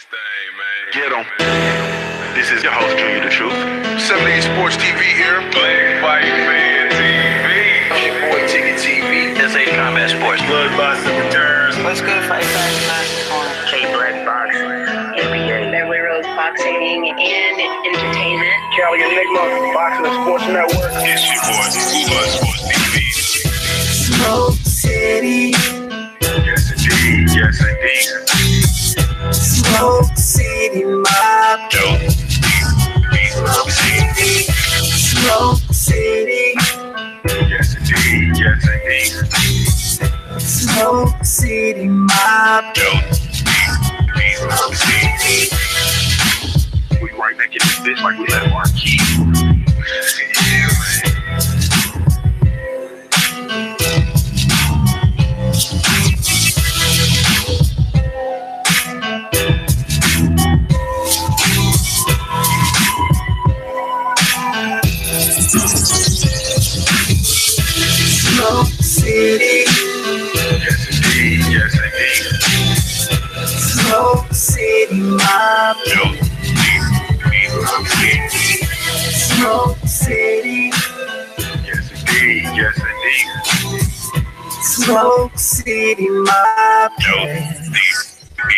this thing, man. Get 'em. This is your host, Junior the Truth. 78 Sports TV here. Black Fight Fan TV. Your boy Ticket TV. SA Combat Sports. Bloodbuster returns. What's good, Fight Fast on K-Black Boxing. NBA. Beverly Rose Boxing and Entertainment. Cali Enigma, Boxing and Sports Network. It's your boy, Blood Sports TV. Smoke City. Yes, indeed. Yes, indeed. Smoke City Mob. Yo. Smoke City. Smoke City. Yes, indeed. Yes, indeed. Smoke City Mob. Yo. Smoke City. We right back in this bitch like we left our key. Yeah, man. Smoke City. Yes, indeed. Yes, indeed. Smoke City Mob. Yo. Smoke City. Yes, indeed. Yes, indeed. Smoke City Mob. Yo.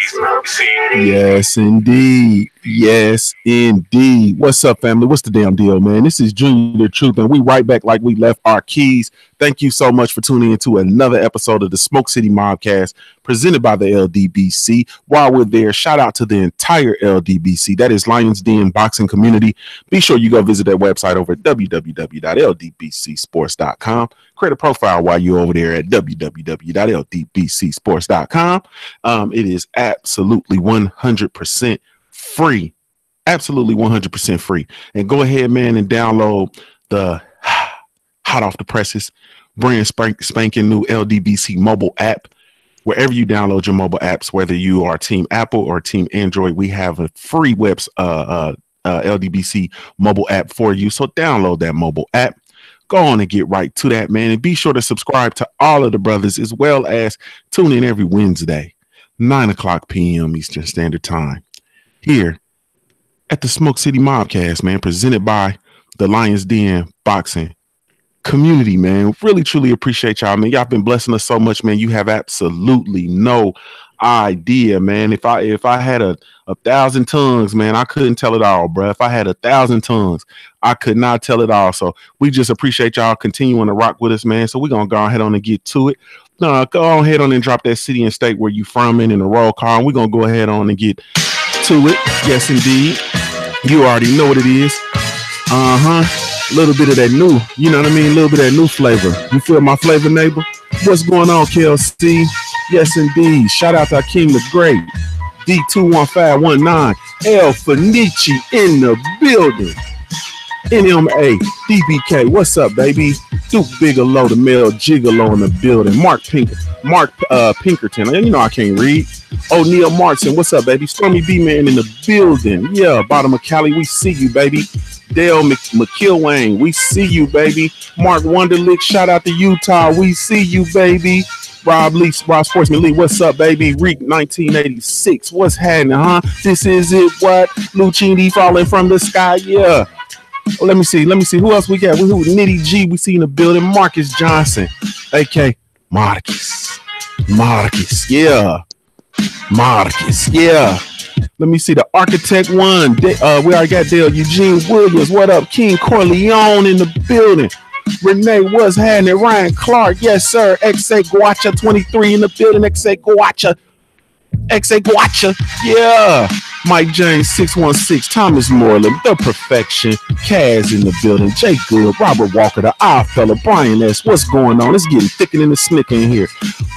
Smoke City. Yes, indeed. Yes, indeed. What's up, family? What's the damn deal, man? This is Junior the Truth, and we right back like we left our keys. Thank you so much for tuning into another episode of the Smoke City Mobcast presented by the LDBC. While we're there, shout out to the entire LDBC. That is Lions Den Boxing Community. Be sure you go visit that website over at www.ldbcsports.com. Create a profile while you're over there at www.ldbcsports.com. It is absolutely 100% free. Absolutely 100% free. And go ahead, man, and download the hot off the presses, brand spanking new LDBC mobile app. Wherever you download your mobile apps, whether you are Team Apple or Team Android, we have a free LDBC mobile app for you. So download that mobile app. Go on and get right to that, man. And be sure to subscribe to all of the brothers, as well as tune in every Wednesday, 9:00 p.m. Eastern Standard Time, here at the Smoke City Mobcast, man, presented by the Lions Den Boxing Community, man. Really, truly appreciate y'all, man. Y'all been blessing us so much, man. You have absolutely no idea, man. If I had a 1,000 tongues, man, I couldn't tell it all, bro. If I had 1,000 tongues, I could not tell it all. So we just appreciate y'all continuing to rock with us, man. So we're gonna go ahead on and get to it. No, go ahead on and drop that city and state where you from in the roll call. And we're gonna go ahead on and get to it. Yes, indeed. You already know what it is. A little bit of that new, you know what I mean? A little bit of that new flavor. You feel my flavor, neighbor? What's going on, KLC? Yes, indeed. Shout out to King the Great. D21519. El Fenici in the building. NMA, DBK, what's up, baby? Duke Bigelow, the male gigolo in the building. Mark Pinkerton, you know I can't read. O'Neal Martin, what's up, baby? Stormy B-Man in the building. Yeah, bottom of Cali, we see you, baby. Dale McKilwain, we see you, baby. Mark Wonderlick, shout out to Utah, we see you, baby. Rob Sportsman Lee, what's up, baby? Reek 1986, what's happening, huh? This is it, what? Lucchini falling from the sky, yeah. Well, let me see. Who else we got? Who Nitty G? We see in the building. Marcus Johnson, a.k.a. Marcus, yeah. Marcus, yeah. Let me see the Architect One. We already got Dale Eugene Williams. What up? King Corleone in the building. Renee, what's happening? Ryan Clark, yes, sir. XA Guacha 23 in the building. XA Guacha, yeah. Mike James 616, Thomas Moreland, The Perfection, Kaz in the building, Jay Good, Robert Walker, the I fella, Brian S. What's going on? It's getting thicker than the snicker in here.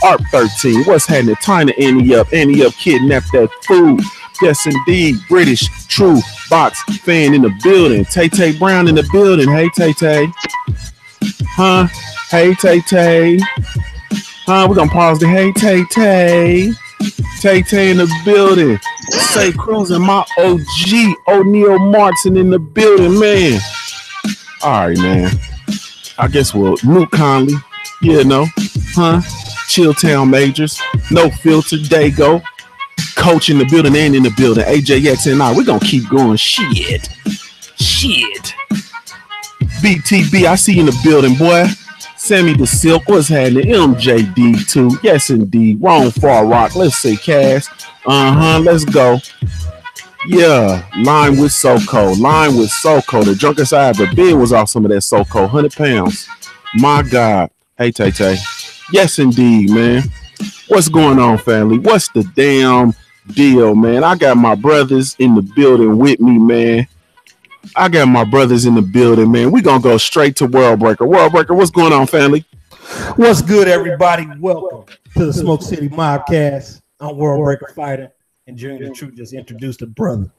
Art 13, what's happening? Time to Annie up, kidnap that food. Yes, indeed. British True Box fan in the building. Tay Brown in the building. Hey, Tay. Huh? Hey, Tay. Huh? We're gonna pause the hey, Tay. Tay in the building. Say Cruising, my OG O'Neal Martin in the building, man. All right, man. I guess Luke Conley, you know, Chilltown Majors, No Filter, Dago, Coach in the building and in the building. AJX and I, we're going to keep going. Shit. BTB, I see you in the building, boy. Sammy the Silk, what's happening? MJD2, yes indeed. Wrong Far Rock, let's say Cass. Let's go. Yeah, line with Soko. The drunkest I ever been was off some of that Soko. 100 pounds. My God. Hey, Tay. Yes, indeed, man. What's going on, family? What's the damn deal, man? I got my brothers in the building with me, man. We're going to go straight to World Breaker. World Breaker, what's going on, family? What's good, everybody? Welcome to the Smoke City Mobcast. I'm World Breaker Fighter, and Junior the Truth just introduced a brother.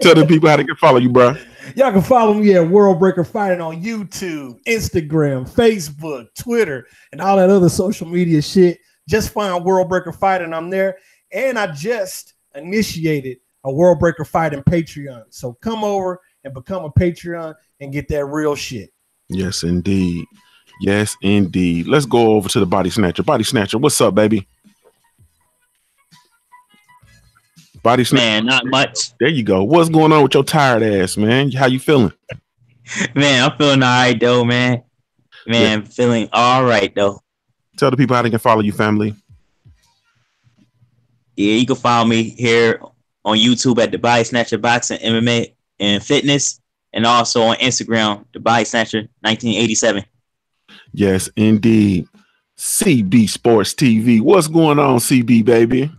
Tell the people how they can follow you, bro. Y'all can follow me at World Breaker Fighting on YouTube, Instagram, Facebook, Twitter, and all that other social media shit. Just find World Breaker Fighting. I'm there. And I just initiated a World Breaker Fighting Patreon. So come over and become a Patreon and get that real shit. Yes, indeed. Let's go over to the Body Snatcher. Body Snatcher, what's up, baby? Body Snatcher. Man, not much. There you go. What's going on with your tired ass, man? How you feeling? Man, I'm feeling all right, though, man. Man, feeling all right, though. Tell the people how they can follow you, family. Yeah, you can follow me here on YouTube at the Body Snatcher Boxing, MMA, and Fitness, and also on Instagram, the Body Snatcher 1987. Yes, indeed. CB Sports TV. What's going on, CB, baby?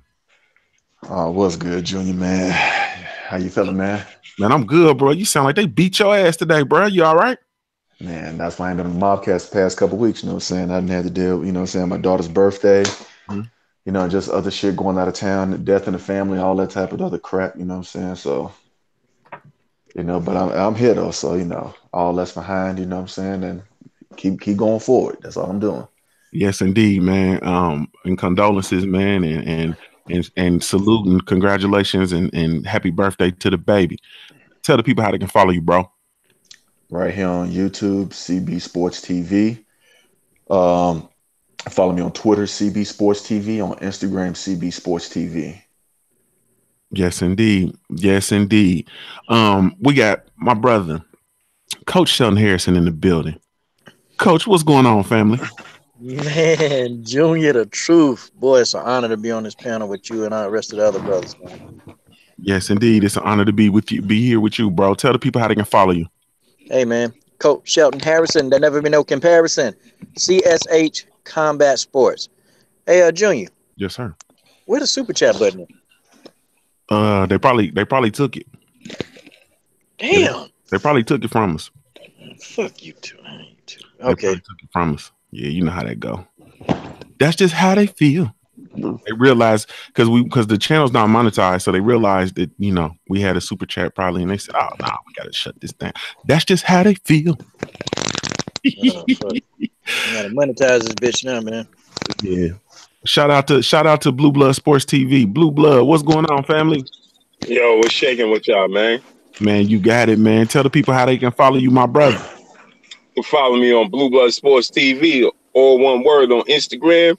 Oh, what's good, Junior, man? How you feeling, man? Man, I'm good, bro. You sound like they beat your ass today, bro. You all right? Man, that's why I ain't been on the Mobcast the past couple weeks, you know what I'm saying? I didn't have to deal, you know what I'm saying, my daughter's birthday, you know, just other shit going out of town, death in the family, all that type of other crap, you know what I'm saying? So, you know, but I'm here, though, so, you know, all that's behind, you know what I'm saying, and keep going forward. That's all I'm doing. Yes, indeed, man. And condolences, man, and salute and congratulations and happy birthday to the baby. Tell the people how they can follow you, bro. Right here on YouTube, CB Sports TV. Follow me on Twitter, CB Sports TV. On Instagram, CB Sports TV. Yes, indeed. We got my brother, Coach Sheldon Harrison, in the building. Coach, what's going on, family? Man, Junior the Truth. Boy, it's an honor to be on this panel with you and the rest of the other brothers, man. Yes, indeed. It's an honor to be here with you, bro. Tell the people how they can follow you. Hey, man. Coach Sheldon Harrison. There never been no comparison. CSH Combat Sports. Hey, Junior. Yes, sir. Where the super chat button? They probably took it. Damn. They probably took it from us. Fuck you too. Okay. They took it from us. Yeah, you know how that go. That's just how they feel. They realize because the channel's not monetized, so they realized that, you know, we had a super chat probably, and they said, "Oh no, we gotta shut this down." That's just how they feel. You gotta monetize this bitch now, man. Yeah. Shout out to Blue Blood Sports TV. Blue Blood, what's going on, family? Yo, what's shaking with y'all, man? Man, you got it, man. Tell the people how they can follow you, my brother. You can follow me on Blue Blood Sports TV, all one word, on Instagram,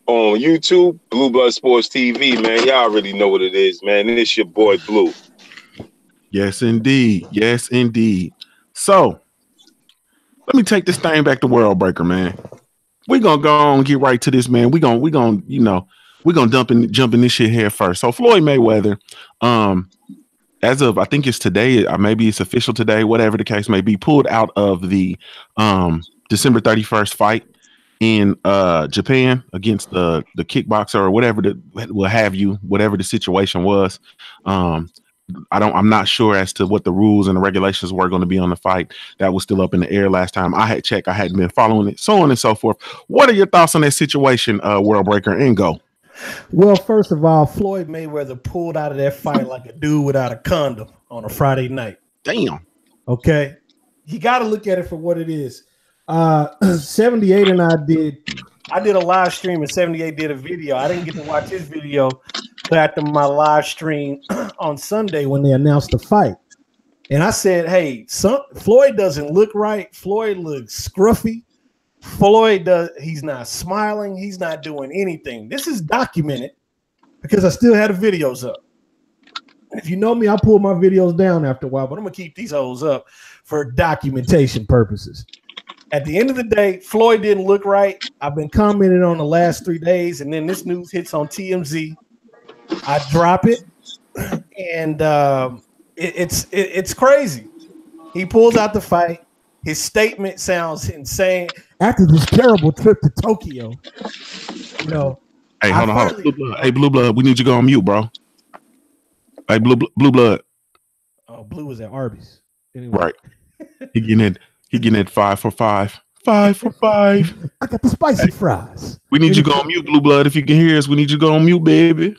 on YouTube, Blue Blood Sports TV, man. Y'all already know what it is, man. It's your boy Blue. Yes, indeed. So, let me take this thing back to World Breaker, man. We're gonna go on and get right to this, man. We're gonna jump in this shit here first. So Floyd Mayweather, as of, I think it's today, maybe it's official today, whatever the case may be, pulled out of the December 31st fight in Japan against the kickboxer or whatever whatever the situation was. I'm not sure as to what the rules and the regulations were going to be on the fight. That was still up in the air last time I had checked. I hadn't been following it, so on and so forth. What are your thoughts on that situation, World Breaker, and go? Well, first of all, Floyd Mayweather pulled out of that fight like a dude without a condom on a Friday night. Damn. Okay. You got to look at it for what it is. 78 and I did a live stream, and 78 did a video. I didn't get to watch his video after my live stream on Sunday when they announced the fight. And I said, hey, Floyd doesn't look right. Floyd looks scruffy. He's not smiling. He's not doing anything. This is documented. because I still had the videos up. If you know me, I'll pull my videos down after a while, but I'm gonna keep these hoes up for documentation purposes. At the end of the day, Floyd didn't look right. I've been commenting on the last 3 days, and then this news hits on TMZ. I drop it, and it's crazy. He pulls out the fight. His statement sounds insane. After this terrible trip to Tokyo, you know. Hey, hold on. Blue Blood. Hey, Blue Blood, we need you to go on mute, bro. Hey, Blue Blood. Oh, Blue was at Arby's. Anyway. Right. He getting it 5 for 5. 5 for 5. I got the spicy fries. We need you to go on mute, Blue Blood. If you can hear us, we need you to go on mute, baby.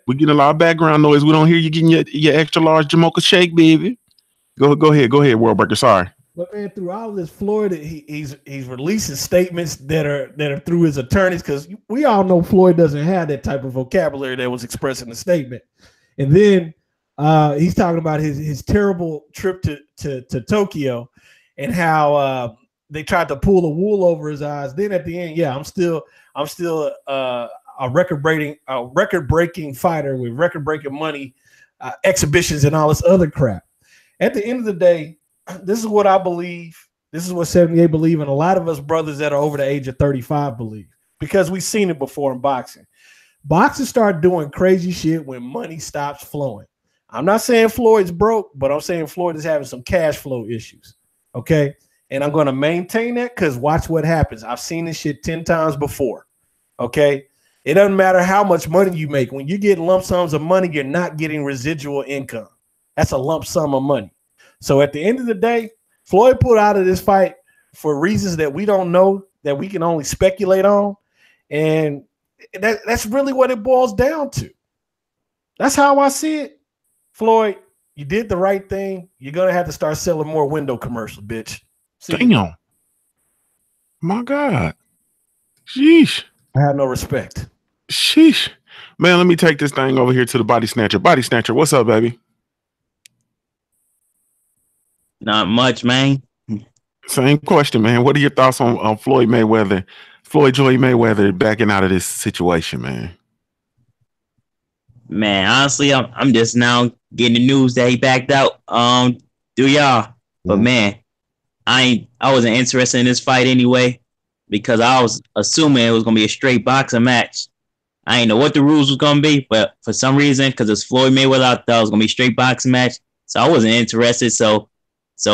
We getting a lot of background noise. We don't hear you getting your extra large Jamocha shake, baby. Go ahead, Worldbreaker. Sorry. But man, through all of this, Floyd, he's releasing statements that are through his attorneys, because we all know Floyd doesn't have that type of vocabulary that was expressed in the statement. And then he's talking about his terrible trip to Tokyo and how they tried to pull the wool over his eyes. Then at the end, yeah, I'm still a record-breaking fighter with record-breaking money, exhibitions, and all this other crap. At the end of the day, this is what I believe. This is what 78 believe, and a lot of us brothers that are over the age of 35 believe, because we've seen it before in boxing. Boxers start doing crazy shit when money stops flowing. I'm not saying Floyd's broke, but I'm saying Floyd is having some cash flow issues. Okay. And I'm going to maintain that, because watch what happens. I've seen this shit 10 times before. Okay. It doesn't matter how much money you make. When you get lump sums of money, you're not getting residual income. That's a lump sum of money. So at the end of the day, Floyd pulled out of this fight for reasons that we don't know, that we can only speculate on. And that's really what it boils down to. That's how I see it. Floyd, you did the right thing. You're going to have to start selling more window commercials, bitch. Damn. My God. Sheesh. I have no respect. Sheesh. Man, let me take this thing over here to the Body Snatcher. Body Snatcher, what's up, baby? Not much, man. Same question, man. What are your thoughts on Floyd Mayweather, Floyd Joy Mayweather backing out of this situation, man? Man, honestly, I'm just now getting the news that he backed out. Through y'all. But man, I wasn't interested in this fight anyway, because I was assuming it was gonna be a straight boxing match. I didn't know what the rules was gonna be, but for some reason, because it's Floyd Mayweather, I thought it was gonna be a straight boxing match. So I wasn't interested. So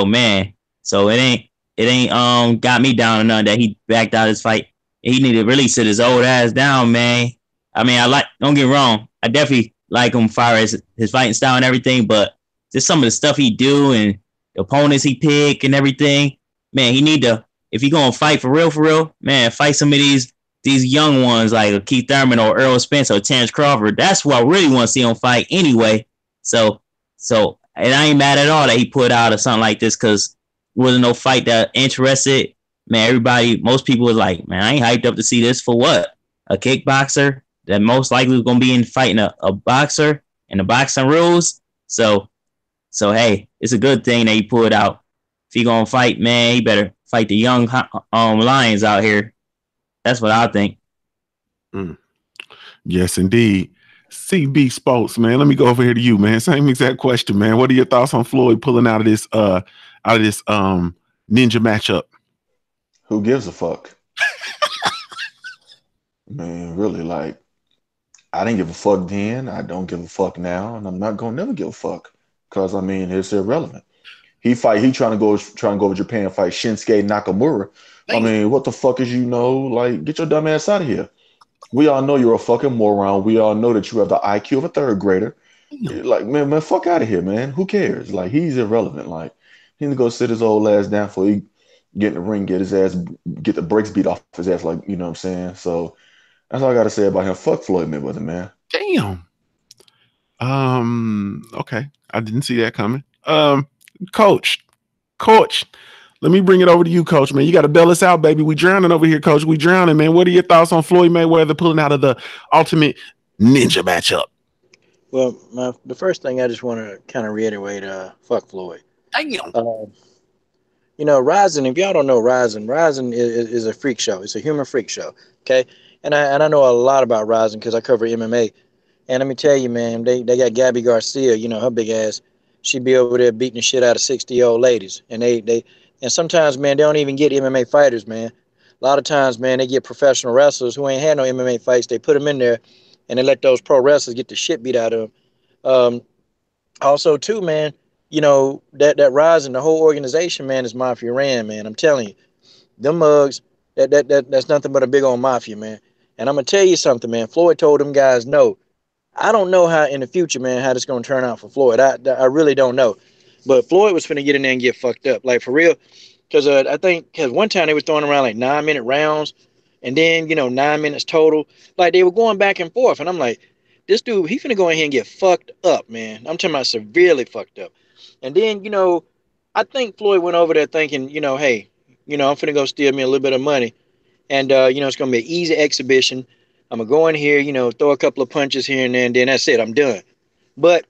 man, it ain't got me down or none that he backed out his fight. He needed to really sit his old ass down, man. I mean, don't get me wrong, I definitely like him far as his fighting style and everything, but just some of the stuff he do and the opponents he pick and everything, man, he need to, if he gonna fight for real, man, fight some of these young ones like Keith Thurman or Earl Spence or Terrence Crawford. That's what I really want to see him fight anyway. So, and I ain't mad at all that he put out or something like this, because there wasn't no fight that interested. Man, most people was like, man, I ain't hyped up to see this for what? A kickboxer that most likely was going to be in fighting a boxer and the boxing rules. So hey, it's a good thing that he pulled out. If he going to fight, man, he better fight the young lions out here. That's what I think. Yes, indeed. CB Sports, man. Let me go over here to you, man. Same exact question, man. What are your thoughts on Floyd pulling out of this ninja matchup? Who gives a fuck? Man, really, like, I didn't give a fuck then. I don't give a fuck now, and I'm not gonna never give a fuck, because I mean, it's irrelevant. He trying to go to Japan and fight Shinsuke Nakamura. I mean, what the fuck is like, get your dumb ass out of here. We all know you're a fucking moron. We all know that you have the IQ of a third grader. Like, man, fuck out of here, man. Who cares? Like, he's irrelevant. Like, he need to go sit his old ass down before he get in the ring, get the brakes beat off his ass. Like, you know what I'm saying? So that's all I got to say about him. Fuck Floyd Mayweather, man. Damn. Okay. I didn't see that coming. Coach, let me bring it over to you, Coach, man. You got to bail us out, baby. We drowning over here, Coach. We drowning, man. What are your thoughts on Floyd Mayweather pulling out of the Ultimate Ninja matchup? Well, the first thing I just want to kind of reiterate, fuck Floyd. Damn. Rising, if y'all don't know Rising is a freak show. It's a human freak show, okay? and I know a lot about Rising because I cover MMA. And let me tell you, man, they got Gabby Garcia, you know, her big ass. She be over there beating the shit out of 60-year-old ladies. And and sometimes, man, they don't even get MMA fighters, man. A lot of times, man, they get professional wrestlers who ain't had no MMA fights. They put them in there and they let those pro wrestlers get the shit beat out of them. Also, too, man, you know, that Rising, the whole organization, man, is mafia ran, man. I'm telling you, them mugs, that's nothing but a big old mafia, man. And I'm gonna tell you something, man. Floyd told them guys no. I don't know how in the future, man, how this gonna turn out for Floyd. I really don't know. But Floyd was finna get in there and get fucked up, like for real. Because I think because one time they was throwing around like 9-minute rounds, and then 9 minutes total. Like they were going back and forth, and I'm like, this dude, he finna go in here and get fucked up, man. I'm talking about severely fucked up. And then I think Floyd went over there thinking, hey, I'm finna go steal me a little bit of money, and it's gonna be an easy exhibition. I'm gonna go in here, throw a couple of punches here and there, and then that's it. I'm done. But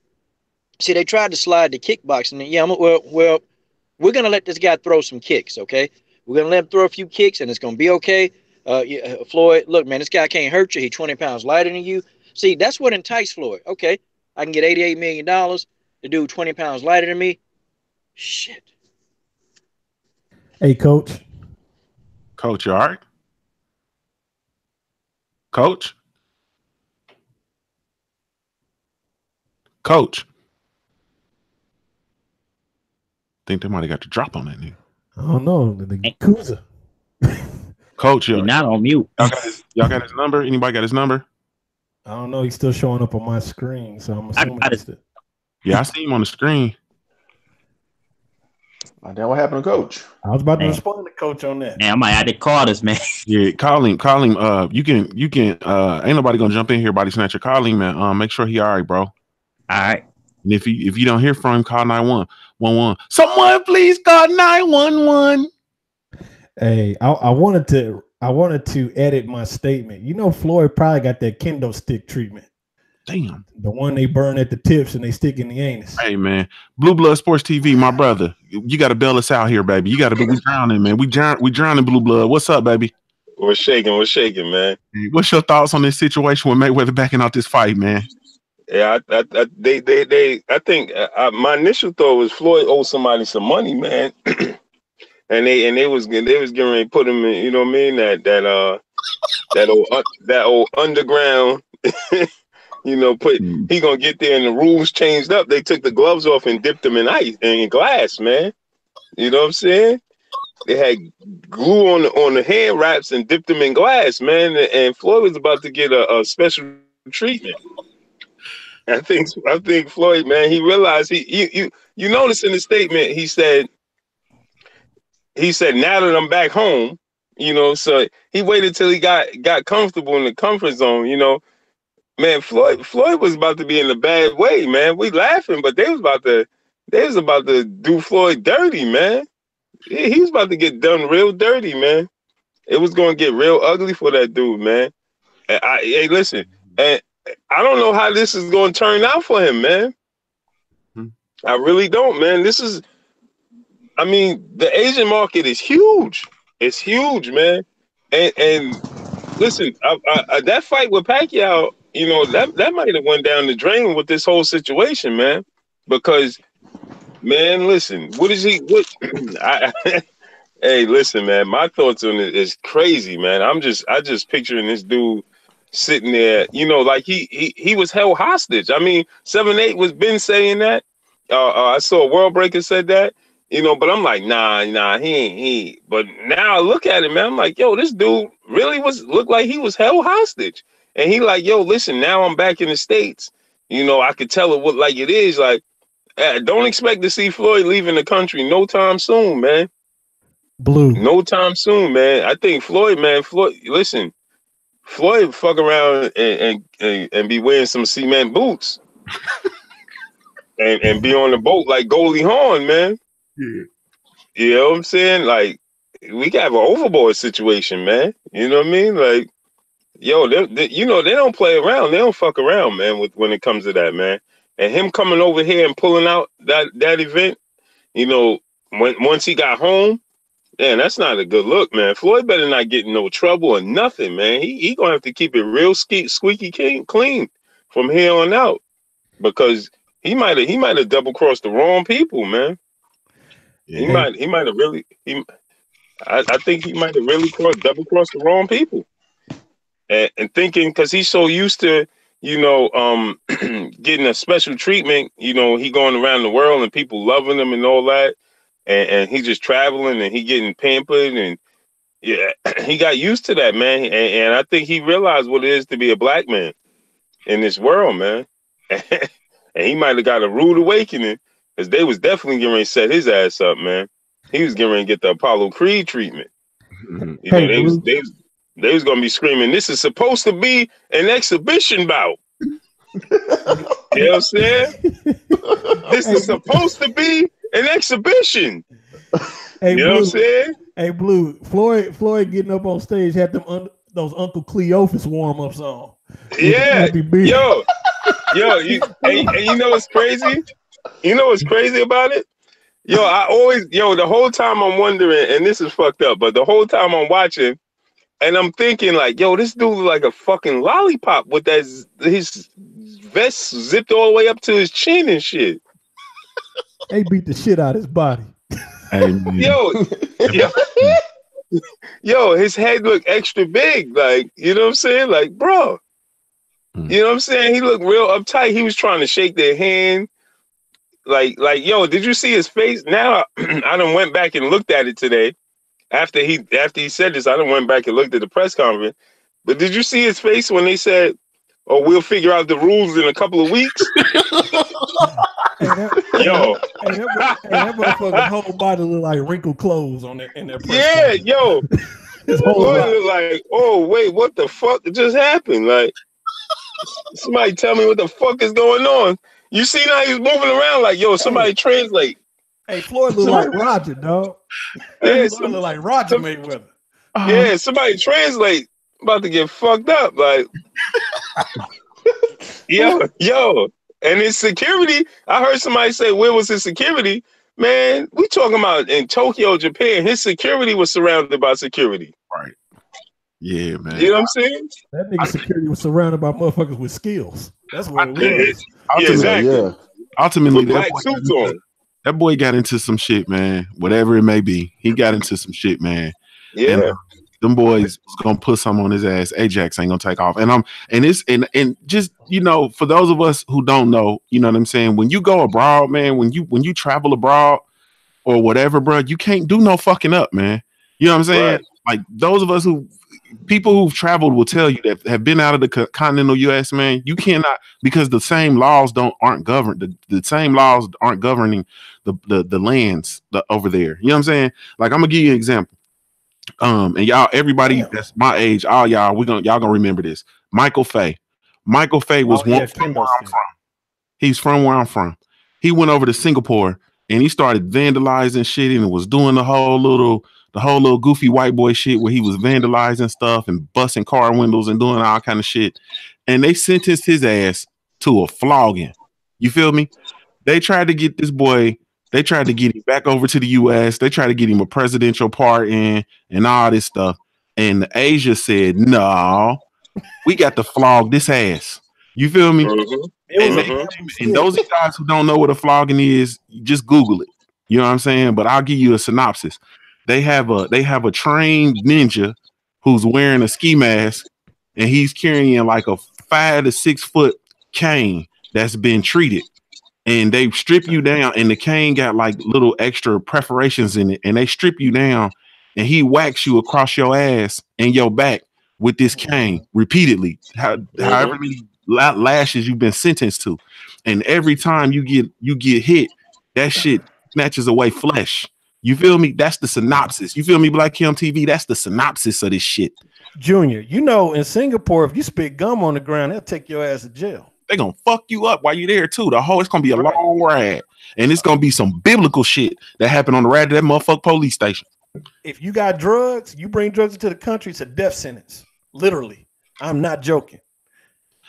see, they tried to slide the kickboxing. Yeah, well, we're gonna let this guy throw some kicks, okay? We're gonna let him throw a few kicks, and it's gonna be okay. Floyd, look, man, this guy can't hurt you. He's 20 pounds lighter than you. See, that's what enticed Floyd. Okay, I can get $88 million. The dude 20 pounds lighter than me. Shit. Hey, Coach. Coach, you all right? Coach? Coach? Think they might have got the drop on that nigga. I don't know. The Yakuza. Coach, you're not on mute. Y'all got his number? Anybody got his number? I don't know. He's still showing up on my screen, so I'm assuming Yeah, I see him on the screen. Then what happened to Coach? I was about to respond to Coach on that. Man, I might have to call this man. Yeah, call him. You can. Ain't nobody gonna jump in here, body snatcher. Call him, man. Make sure he all right, bro. All right. And if you don't hear from him, call 911. Someone please call 911. Hey, I wanted to edit my statement. Floyd probably got that kendo stick treatment. Damn. The one they burn at the tips and they stick in the anus. Hey, man. Blue Blood Sports TV, my brother. You got to bail us out here, baby. You got to be. We drowning, man. We drowning Blue Blood. What's up, baby? We're shaking, man. What's your thoughts on this situation with Mayweather backing out this fight, man? Yeah, I think my initial thought was Floyd owed somebody some money, man. and they was getting ready to put him in, you know what I mean? That old underground he gonna get there and the rules changed up. They took the gloves off and dipped them in ice and glass, man. You know what I'm saying? They had glue on the hand wraps and dipped them in glass, man. And Floyd was about to get a special treatment. I think Floyd, man, he realized you notice in the statement he said now that I'm back home, so he waited till he got comfortable in the comfort zone, Man, Floyd was about to be in a bad way, man. We laughing, but they was about to do Floyd dirty, man. He was about to get done real dirty, man. It was going to get real ugly for that dude, man. Hey, listen, and I don't know how this is going to turn out for him, man. I really don't, man. The Asian market is huge. It's huge, man. And listen, that fight with Pacquiao, that might have went down the drain with this whole situation, man. Because, man, listen, hey, listen, man, my thoughts on it is crazy, man. I just picturing this dude sitting there, like he was held hostage. 7-8 was been saying that. I saw World Breaker said that, but I'm like, nah, he ain't. But now I look at it, man, I'm like, yo, this dude really looked like he was held hostage. And he like, yo, listen, now I'm back in the States. I could tell it what like it is. Like, don't expect to see Floyd leaving the country no time soon, man. Blue. No time soon, man. I think Floyd, listen, Floyd fuck around and be wearing some cement boots. and be on the boat like Goldie Hawn, man. Yeah. You know what I'm saying? Like, we got an overboard situation, man. You know what I mean? Like, yo, they don't play around. They don't fuck around, man, when it comes to that, man. And him coming over here and pulling out that event, once he got home, Man, that's not a good look, man. Floyd better not get in no trouble or nothing, man. He gonna have to keep it real squeaky clean from here on out, because he might have double crossed the wrong people, man. Yeah. He might have really. I think he might have really double crossed the wrong people, and thinking, because he's so used to, getting a special treatment. He going around the world and people loving him and all that. And he just traveling and he getting pampered, and yeah, he got used to that, man. And I think he realized what it is to be a black man in this world, man. And he might have got a rude awakening, because they was definitely getting ready to set his ass up, man. He was getting ready to get the Apollo Creed treatment. They was gonna be screaming, "This is supposed to be an exhibition bout." You know what I'm saying? This is supposed to be an exhibition. Hey, you know Blue, what I'm saying? Hey, Blue, Floyd getting up on stage had them those Uncle Cleophas warm-ups on. Yeah, yo, and you know what's crazy? You know what's crazy about it? Yo, the whole time I'm wondering, and this is fucked up, but the whole time I'm watching, and I'm thinking like, yo, this dude like a fucking lollipop with his vest zipped all the way up to his chin and shit. They beat the shit out of his body. Yo, his head looked extra big. Like, you know what I'm saying? Like, bro, you know what I'm saying? He looked real uptight. He was trying to shake their hand. Like, yo, did you see his face? Now, I done went back and looked at it today. After he said this, I done went back and looked at the press conference. But did you see his face when they said, "Oh, we'll figure out the rules in a couple of weeks"? That motherfucker's whole body look like wrinkled clothes in their press conference. Yo. His whole body like, oh, wait, what the fuck just happened? Like, somebody tell me what the fuck is going on. You see now he's moving around like, yo, somebody translate. Hey, Floyd look like Roger, dog. Floyd look like Roger Mayweather. Yeah, somebody translate. About to get fucked up. Like, yo. And his security, I heard somebody say, where was his security? Man, we talking about in Tokyo, Japan, his security was surrounded by security. Right. Yeah, man. You know what I'm saying? That nigga security was surrounded by motherfuckers with skills. That's what it was. Yeah, exactly. Yeah. Ultimately, that boy got into some shit, man. Whatever it may be, he got into some shit, man. Yeah. And, them boys was gonna put some on his ass. Ajax ain't gonna take off. And just, for those of us who don't know, you know what I'm saying? When you go abroad, man, when you travel abroad or whatever, bro, you can't do no fucking up, man. You know what I'm saying? Right. Like those of us people who've traveled will tell you that have been out of the continental US, man, you cannot, because the same laws aren't governed. The same laws aren't governing the lands over there. You know what I'm saying? Like, I'm gonna give you an example. And y'all, everybody that's my age, all y'all, y'all gonna remember this. Michael Fay was from where I'm from. He's from where I'm from. He went over to Singapore and he started vandalizing shit and was doing the whole little goofy white boy shit where he was vandalizing stuff and busting car windows and doing all kind of shit. And they sentenced his ass to a flogging. You feel me? They tried to get this boy. They tried to get him back over to the U.S. They tried to get him a presidential pardon and all this stuff. And Asia said, no, we got to flog this ass. You feel me? Mm-hmm. And those guys who don't know what a flogging is, just Google it. You know what I'm saying? But I'll give you a synopsis. They have a trained ninja who's wearing a ski mask and he's carrying like a 5 to 6 foot cane that's been treated. And they strip you down, and the cane got like little extra perforations in it, and they strip you down, and he whacks you across your ass and your back with this cane repeatedly, however many lashes you've been sentenced to. And every time you get hit, that shit snatches away flesh. You feel me? That's the synopsis. You feel me, Black Kim TV? That's the synopsis of this shit. Junior, in Singapore, if you spit gum on the ground, they'll take your ass to jail. They're gonna fuck you up while you're there too. It's gonna be a long ride. And it's gonna be some biblical shit that happened on the ride to that motherfucking police station. If you got drugs, you bring drugs into the country, it's a death sentence. Literally. I'm not joking.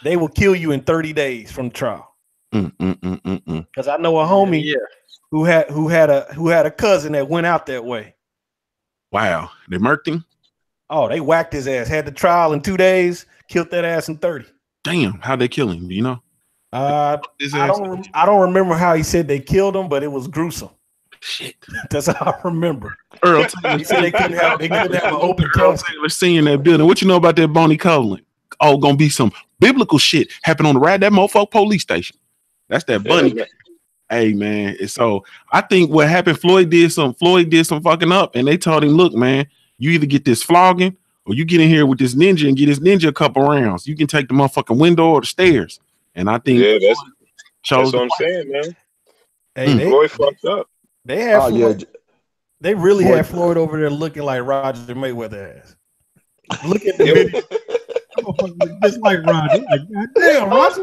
They will kill you in 30 days from the trial. Because I know a homie who had a cousin that went out that way. Wow, they murked him. Oh, they whacked his ass. Had the trial in 2 days. Killed that ass in 30. Damn, how'd they kill him? Do you know? I don't remember how he said they killed him, but it was gruesome. Shit, that's how I remember. Earl He said they couldn't have an open Earl casket. Taylor Senior in that building. What you know about that Bonnie Colin? Oh, gonna be some biblical shit happen on the ride that motherfucker police station. That's that bunny. Yeah, hey man, and so I think what happened, Floyd did some fucking up, and they told him, look, man, you either get this flogging or you get in here with this ninja and get this ninja a couple rounds. You can take the motherfucking window or the stairs. And I think that's what I'm saying, man. Hey, Floyd fucked up. They had they really had Floyd over there looking like Roger Mayweather ass. Look at the video. Just like Roger. Like, God damn, Roger.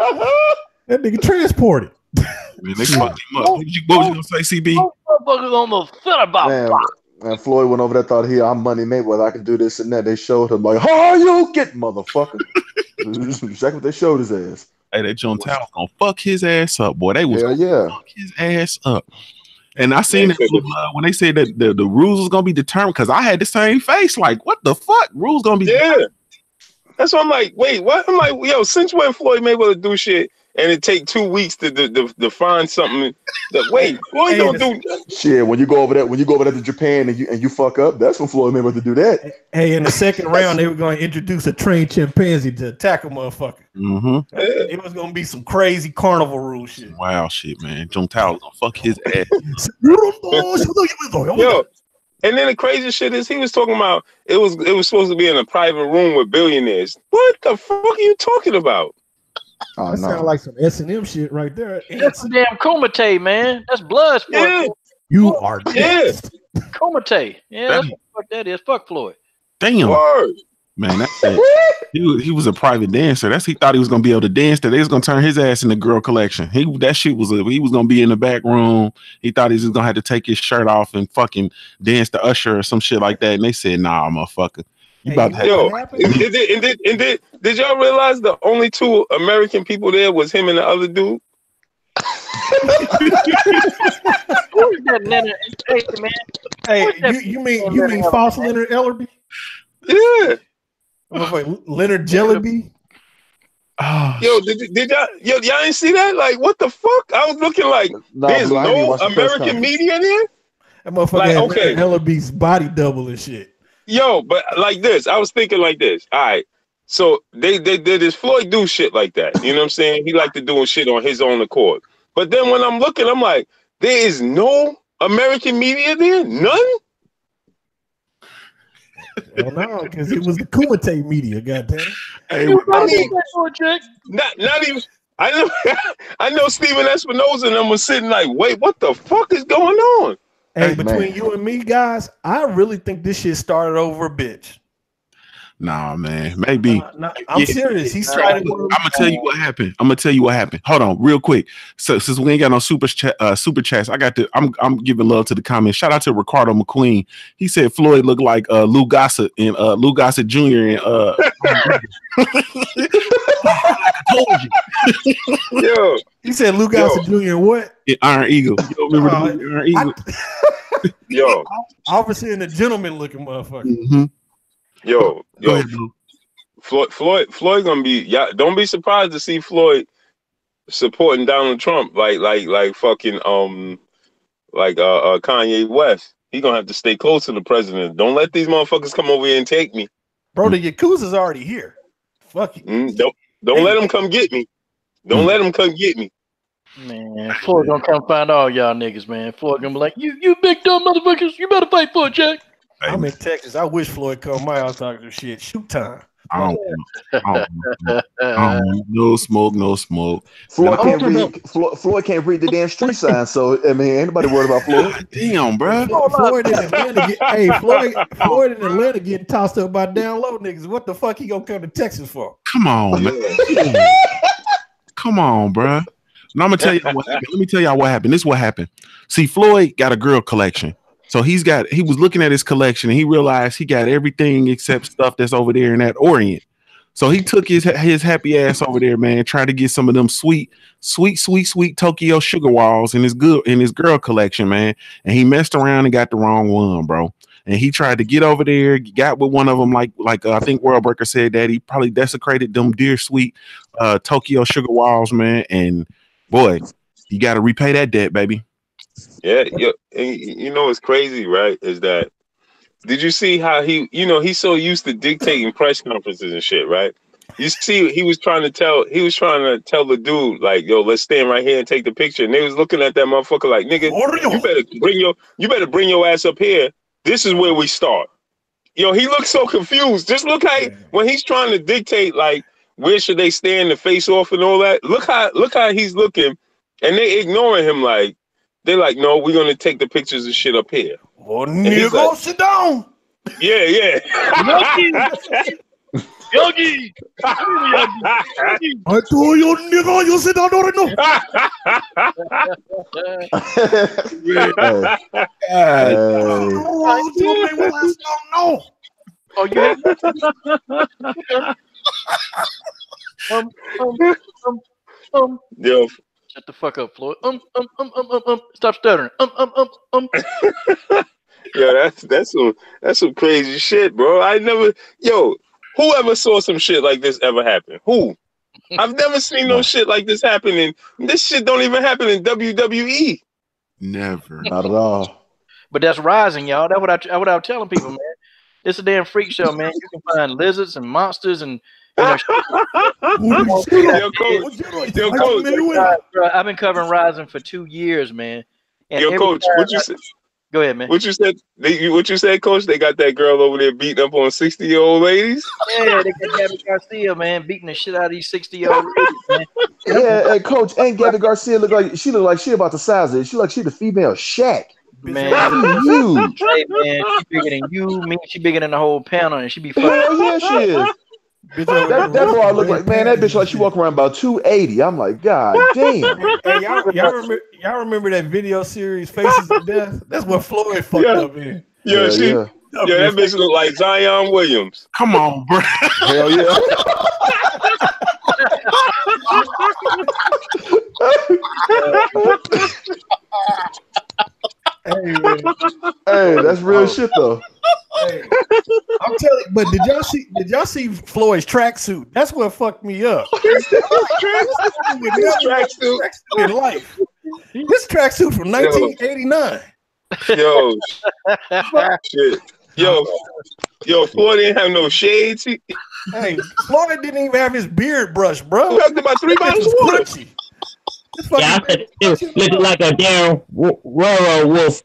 That nigga transported. Man, they fucked him up. What was you gonna say, CB? Man, Floyd went over there, thought I'm Money Mayweather. I can do this and that. They showed him like, how you get, motherfucker? Exactly what they showed his ass. Hey, that John Towers gonna fuck his ass up, boy. They was fuck his ass up. And I seen it when they said that the rules was gonna be determined, because I had the same face. Like, what the fuck? Rules gonna be determined. That's why I'm like, wait, what? I'm like, yo, since when Floyd Mayweather do shit and it take 2 weeks to find something? Wait, Floyd don't do shit. When you go over there to Japan and you fuck up, that's when Floyd Mayweather do that. Hey, in the second round, they were going to introduce a trained chimpanzee to attack a motherfucker. Mm-hmm. It was going to be some crazy carnival rule shit. Wow, shit, man. John Towers gonna fuck his ass. Yo, and then the crazy shit is he was talking about it was supposed to be in a private room with billionaires. What the fuck are you talking about? Oh, that sounds like some S&M shit right there. That's a damn Kumite, man. That's blood sport. Yeah. You are next. Kumite. Yeah, that's what the fuck that is. Fuck Floyd. Damn. Word. Man, that's it. He was a private dancer. He thought he was gonna be able to dance. That they was gonna turn his ass in the girl collection. He was gonna be in the back room. He thought he was gonna have to take his shirt off and fucking dance to Usher or some shit like that. And they said, "Nah, motherfucker, you about to have." Did y'all realize the only 2 American people there was him and the other dude? Who's that Leonard? Hey, you mean false Leonard Ellerby? Yeah. Leonard Jellyby. Oh, yo, did y'all ain't see that? Like, what the fuck? I was looking like there's no American media there. That motherfucker had Leonard Ellerby's body double and shit. Yo, but like this, I was thinking like this. All right, so they did this Floyd do shit like that. You know what I'm saying? He liked to doing shit on his own accord. But then when I'm looking, I'm like, there is no American media there, none. Well, no, because it was the Kumite media, goddamn. Hey, not even. I know Steven Espinosa and them was sitting like, wait, what the fuck is going on? Hey, between you and me, guys, I really think this shit started over a bitch. Nah, man, maybe. I'm serious. He started. I'm gonna tell you what happened. Hold on, real quick. So since we ain't got no super chats, I'm giving love to the comments. Shout out to Ricardo McQueen. He said Floyd looked like Lou Gossett and Lou Gossett Jr. and I told you. Yo, he said Lou Gossett Jr. and what? Iron Eagle. You don't remember the Iron Eagle? Yo, obviously in a gentleman looking motherfucker. Mm-hmm. Yo, Floyd gonna be. Yeah, don't be surprised to see Floyd supporting Donald Trump like fucking Kanye West. He gonna have to stay close to the president. Don't let these motherfuckers come over here and take me. Bro, the Yakuza's already here. Fuck it. Don't let them come get me. Don't let them come get me. Man, Floyd gonna come find all y'all niggas, man. Floyd gonna be like, you big dumb motherfuckers, you better fight for it, Jack. I'm in Texas. I wish Floyd come my house talking shit. Shoot time. I don't no smoke. Floyd can't read the damn street sign, so I mean, anybody worried about Floyd? God damn, bro. Floyd in Atlanta. Floyd in Atlanta getting tossed up by down low niggas. What the fuck he gonna come to Texas for? Come on, man. Come on, bro. Now I'm gonna tell you what happened. Let me tell y'all what happened. This is what happened. See, Floyd got a girl collection. So he was looking at his collection and he realized he got everything except stuff that's over there in that Orient. So he took his happy ass over there, man, tried to get some of them sweet Tokyo sugar walls in his girl collection, man. And he messed around and got the wrong one, bro. and he tried to get over there, got with one of them, like I think World Breaker said that he probably desecrated them dear sweet Tokyo sugar walls, man. And boy, you got to repay that debt, baby. Yeah. And you know what's crazy, right? Is that did you see how he's so used to dictating press conferences and shit, right? You see, he was trying to tell the dude, like, yo, let's stand right here and take the picture. And they was looking at that motherfucker like, nigga, you better bring your ass up here. This is where we start. Yo, he looks so confused. Just look how when he's trying to dictate, like, where should they stand to face off and all that. Look how he's looking, and they ignoring him. Like, they're like, no, we're gonna take the pictures and shit up here. Well, nigga, go like, sit down. Yeah. Yogi! I told you, nigga, you sit down right now. Oh, you Yo. Shut the fuck up, Floyd. Stop stuttering. Yo, that's some crazy shit, bro. Whoever saw some shit like this ever happen? Who? I've never seen no shit like this happening. This shit don't even happen in WWE. Never. Not at all. But that's rising, y'all. That's what I'm telling people, man. It's a damn freak show, man. You can find lizards and monsters and Yo, coach. I've been covering Rising for 2 years, man. And yo, coach, what you said? Go ahead, man. What you said? What you said, coach? They got that girl over there beating up on 60-year-old ladies. Yeah, they got Gabby Garcia, man, beating the shit out of these 60-year-old ladies, man. Yeah, hey, coach, ain't Gabby Garcia look like she about the size of it? She the female Shaq. Man, huge. Hey, man, she bigger than you, me. She bigger than the whole panel, and she be fucking. Hell yeah, she is. That boy look like, man, that bitch like she walking around about 280. I'm like, God damn. Hey, y'all remember that video series Faces of Death? That's what Floyd fucked up in. Yeah, that bitch look like Zion Williams. Come on, bro. Hell yeah. Hey, that's real shit though. Hey, I'm telling you, but did y'all see Floyd's tracksuit? That's what fucked me up. His tracksuit in life. His tracksuit from 1989. Yo, shit. Yo, Floyd didn't have no shades. Hey, Floyd didn't even have his beard brushed, bro. He had about 3 bottles of water. Yeah, looking like a damn railroad wolf.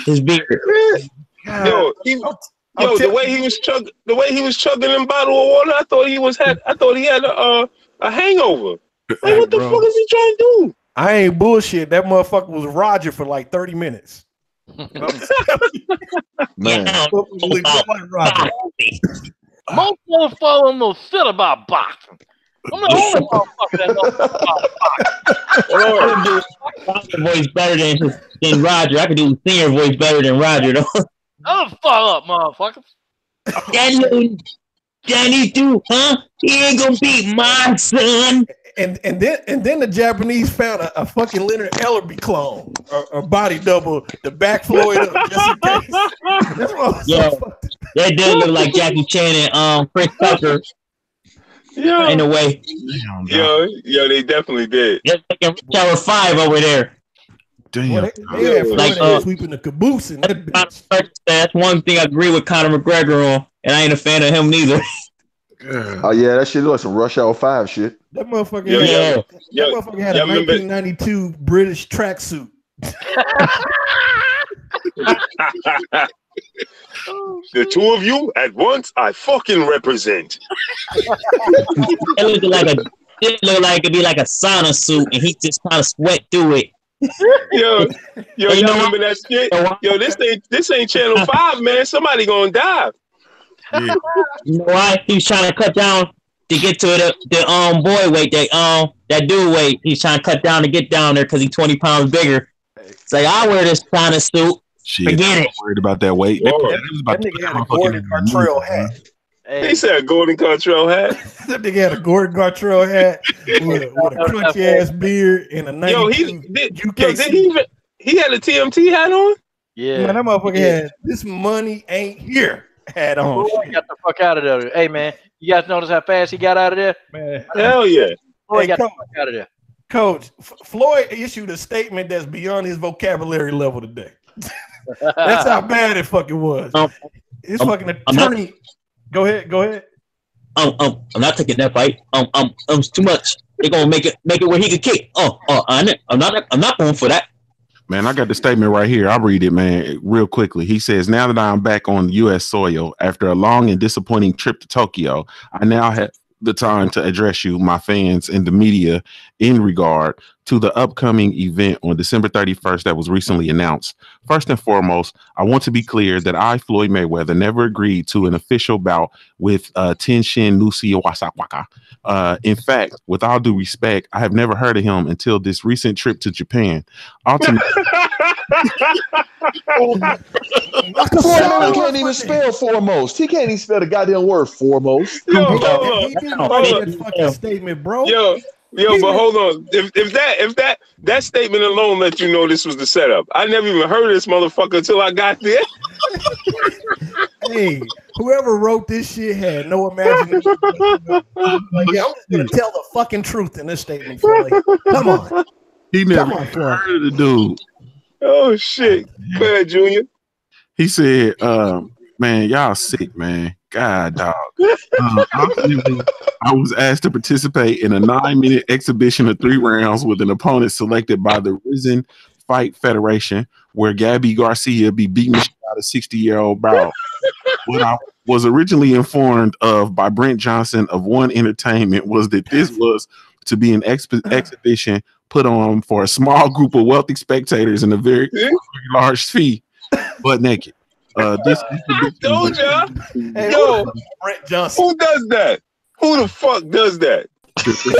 His beard. Yo, the way he was chugging them bottle of water, I thought he had a hangover. Like, what the fuck is he trying to do? I ain't bullshit. That motherfucker was Roger for like 30 minutes. Man. Most motherfuckers know shit about boxing. I'm the only motherfucker that knows about boxing. Voice better than Roger. I could do singer voice better than Roger though. Oh, fuck up, motherfucker. That little Johnny too, huh? He ain't gonna beat my son. And then the Japanese found a fucking Leonard Ellerby clone or body double to back Floyd up just in case. That's what that dude look like Jackie Chan and Chris Tucker. Yeah, in a way. Yo, they definitely did. Just like Tower 5 over there. Damn, well, they had Floyd sweeping the caboose in that bitch. That's one thing I agree with Conor McGregor on, and I ain't a fan of him neither. Oh yeah, that shit looks like some Rush Hour 5 shit. That motherfucker had a 1992 British tracksuit. The two of you at once, I fucking represent. It looked like it'd be like a sauna suit, and he just kind of sweat through it. Yo, y'all remember that shit? Yo, this ain't Channel 5, man. Somebody gonna die. Yeah. You know why? He was trying to cut down to get to the boy weight, that dude weight. He's trying to cut down to get down there because he's 20 pounds bigger. It's like, I'll wear this kind of suit. Shit, forget it. Worried about that weight. That nigga had a Gordon Gartrell hat. He said a Gordon Gartrell hat. That nigga had a Gordon Gartrell hat with a crunchy ass beard and a 92 he had a TMT hat on? Yeah, Man, that motherfucker had this money ain't here. Had on. Floyd got the fuck out of there. Hey man, you guys notice how fast he got out of there? Man, Hell yeah. Floyd got the fuck out of there. Coach, Floyd issued a statement that's beyond his vocabulary level today. That's how bad it fucking was. His fucking attorney. Go ahead. I'm not taking that fight. It's too much. They're gonna make it where he can kick. I'm not going for that. Man, I got the statement right here. I'll read it, man, real quickly. He says, now that I'm back on U.S. soil after a long and disappointing trip to Tokyo, I now have the time to address you, my fans, and the media in regard to the upcoming event on December 31st that was recently announced. First and foremost, I want to be clear that I, Floyd Mayweather, never agreed to an official bout with Tenshin Nusi Wasawaka. In fact, with all due respect, I have never heard of him until this recent trip to Japan. Ultimately, Floyd can't even spell foremost. He can't even spell the goddamn word foremost. Yo, hold on. He didn't write that fucking statement, bro. Yo, but hold on. If that statement alone let you know this was the setup. I never even heard of this motherfucker until I got there. Hey, whoever wrote this shit had no imagination. Like, yeah, I'm just gonna tell the fucking truth in this statement, Floyd. Come on. he never heard of the dude. Oh shit. Go ahead, Junior. He said, man, y'all sick, man. God, dog. I was asked to participate in a 9-minute exhibition of 3 rounds with an opponent selected by the Risen Fight Federation, where Gabby Garcia be beating the shit out of 60-year-old Brow. What I was originally informed of by Brent Johnson of One Entertainment was that this was to be an exhibition put on for a small group of wealthy spectators and a very large fee, butt naked. This told ya. Yo, Brent Johnson. Who does that? Who the fuck does that?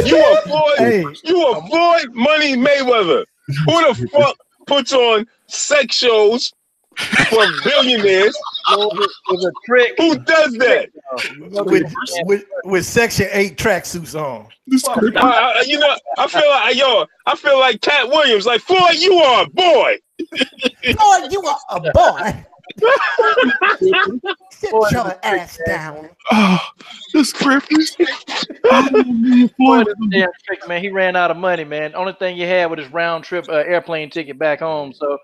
You are Floyd. Hey. You are Floyd Money Mayweather. Who the fuck puts on sex shows for billionaires? It's a trick. Who does that? With Section 8 tracksuits on. You know, I feel like Cat Williams. Like, Floyd, you are a boy. Floyd, you are a boy. Sit your ass down. Oh, the scripters. Floyd is a damn trick, man. He ran out of money, man. Only thing he had was his round trip airplane ticket back home. So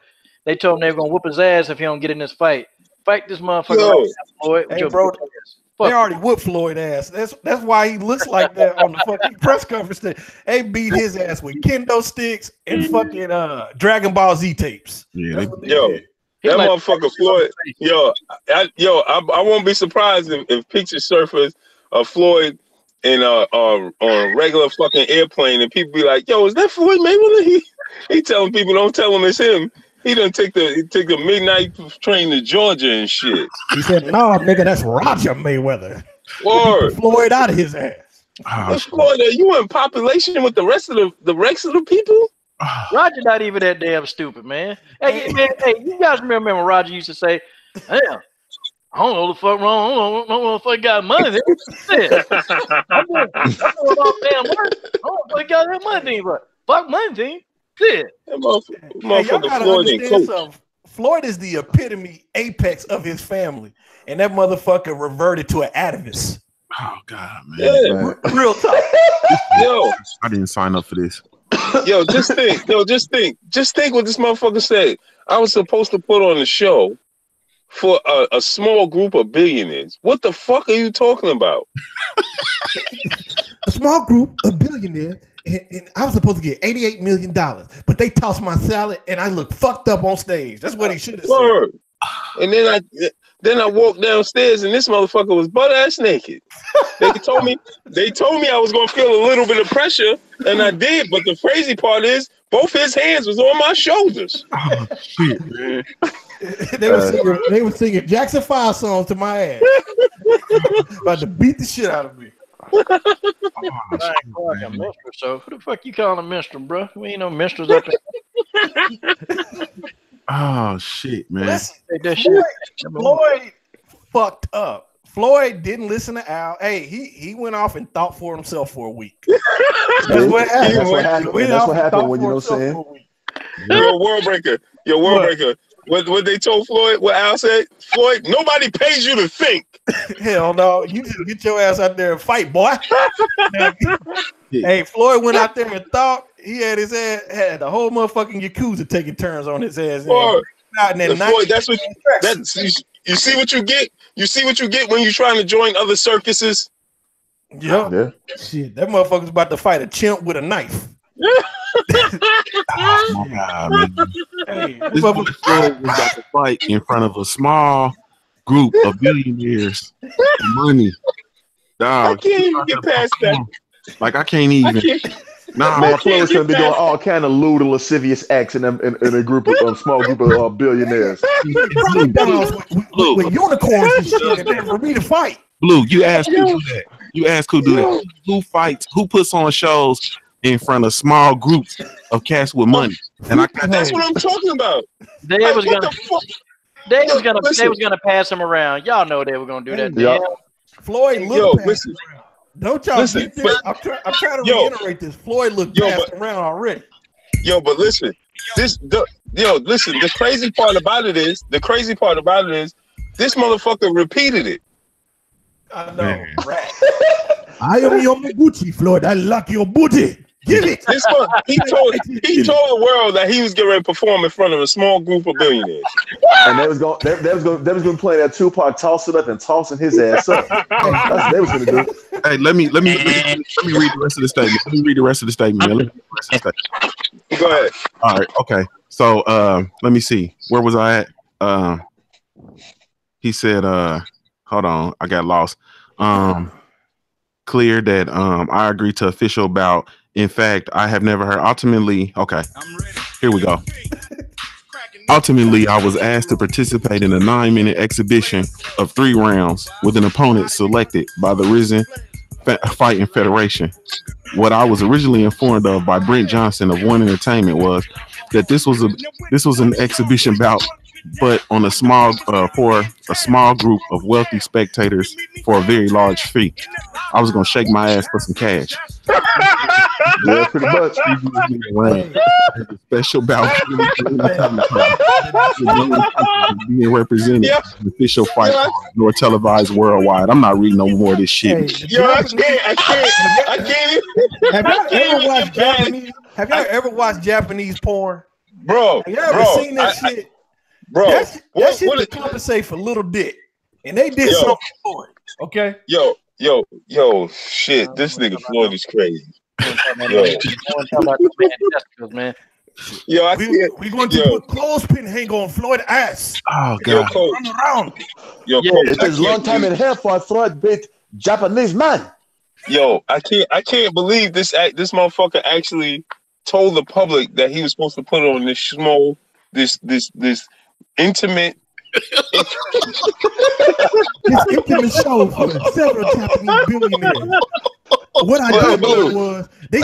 they told him they were gonna whoop his ass if he don't get in this fight. Fight this motherfucker, Floyd. Hey, bro, they already whooped Floyd ass. That's why he looks like that on the fucking press conference. They beat his ass with kendo sticks and fucking Dragon Ball Z tapes. Yeah, that motherfucker Floyd. I won't be surprised if pictures surface of Floyd in on a regular fucking airplane and people be like, "Yo, is that Floyd Mayweather?" He telling people, "Don't tell him it's him." He done take the midnight train to Georgia and shit. He said, "No, nigga, that's Roger Mayweather." Word. Floyd out of his ass. Floyd, are you in population with the rest of the people? Roger not even that damn stupid, man. Hey, you guys remember when Roger used to say, "Damn, I don't know the fuck wrong. I don't know if I got money there. I'm doing all damn work. I don't know if I got that money, but fuck money, team. Shit." Motherfucker Floyd and coach. Floyd is the epitome apex of his family, and that motherfucker reverted to an atavist. Oh God, man. Yeah. Real tough. Yo, I didn't sign up for this. Yo, just think what this motherfucker said. I was supposed to put on a show for a small group of billionaires. What the fuck are you talking about? A small group of billionaires, and I was supposed to get $88 million, but they tossed my salad, and I looked fucked up on stage. That's what he should have said. And then I walked downstairs, and this motherfucker was butt ass naked. They told me I was gonna feel a little bit of pressure, and I did. But the crazy part is, both his hands was on my shoulders. Oh shit, man. They were singing Jackson 5 songs to my ass. About to beat the shit out of me. Like a minstrel, so who the fuck you calling a minstrel, bro? We ain't no minstrels up there. Oh shit, man. Floyd fucked up. Floyd didn't listen to Al. Hey, he went off and thought for himself for a week. That's what happened. That's what happened when, you know what I'm saying? Yo, World Breaker. What they told Floyd? What Al said? Floyd, nobody pays you to think. Hell no, you just get your ass out there and fight, boy. Hey, Floyd went out there and thought he had his ass, had the whole motherfucking Yakuza taking turns on his ass. Floyd, that's what you see what you get. You see what you get when you're trying to join other circuses. Yeah. Shit, that motherfucker's about to fight a chimp with a knife. Oh, God, man. Hey, This Floyd was about to fight in front of a small group of billionaires. Money. Dog. I can't even get past that. Like, I can't even. Nah, man, Floyd's gonna be doing all kind of lewd and lascivious acts in a group of small group of billionaires. with unicorns and shit, and for me to fight. Blue, you ask who do that. You ask who do that. Who fights? Who puts on shows in front of small groups of cats with money? And that's what I'm talking about. They was gonna pass him around. Y'all know they were gonna do that. Yeah. Floyd looked past him. Don't y'all get this? I'm trying to reiterate this. Floyd looked past around already. But listen, listen. The crazy part about it is, this motherfucker repeated it. I know. I am your Gucci, Floyd. I like your booty. Give it. He told the world that he was getting ready to perform in front of a small group of billionaires. And they was going to play that Tupac toss it up and tossing his ass up. That's what they was going to do. Hey, let me read the rest of the statement. Man. Go ahead. All right. Okay. So let me see. Where was I at? He said, hold on, I got lost. Clear that I agree to official bout. In fact, I have never heard. Ultimately, okay, here we go. Ultimately, I was asked to participate in a 9-minute exhibition of 3 rounds with an opponent selected by the Risen Fighting Federation. What I was originally informed of by Brent Johnson of One Entertainment was that this was an exhibition bout, but on a small for a small group of wealthy spectators for a very large fee. I was gonna shake my ass for some cash. Yeah, pretty much. Special bout being represented in the official fight nor televised worldwide. I'm not reading no more of this shit. I can't. Have y'all ever watched Japanese porn? Bro, have you ever seen that shit? Bro, that shit to compensate for little dick. And they did something for it. Okay? Yo, shit. This nigga Floyd is crazy. Man. Yo, we going to put clothespin hang on Floyd's ass. Oh God. Run around. It is long time in here for a Floyd beat Japanese man. Yo, I can't believe this motherfucker actually told the public that he was supposed to put on this small, this intimate this intimate show for several Japanese billionaires. What I did was they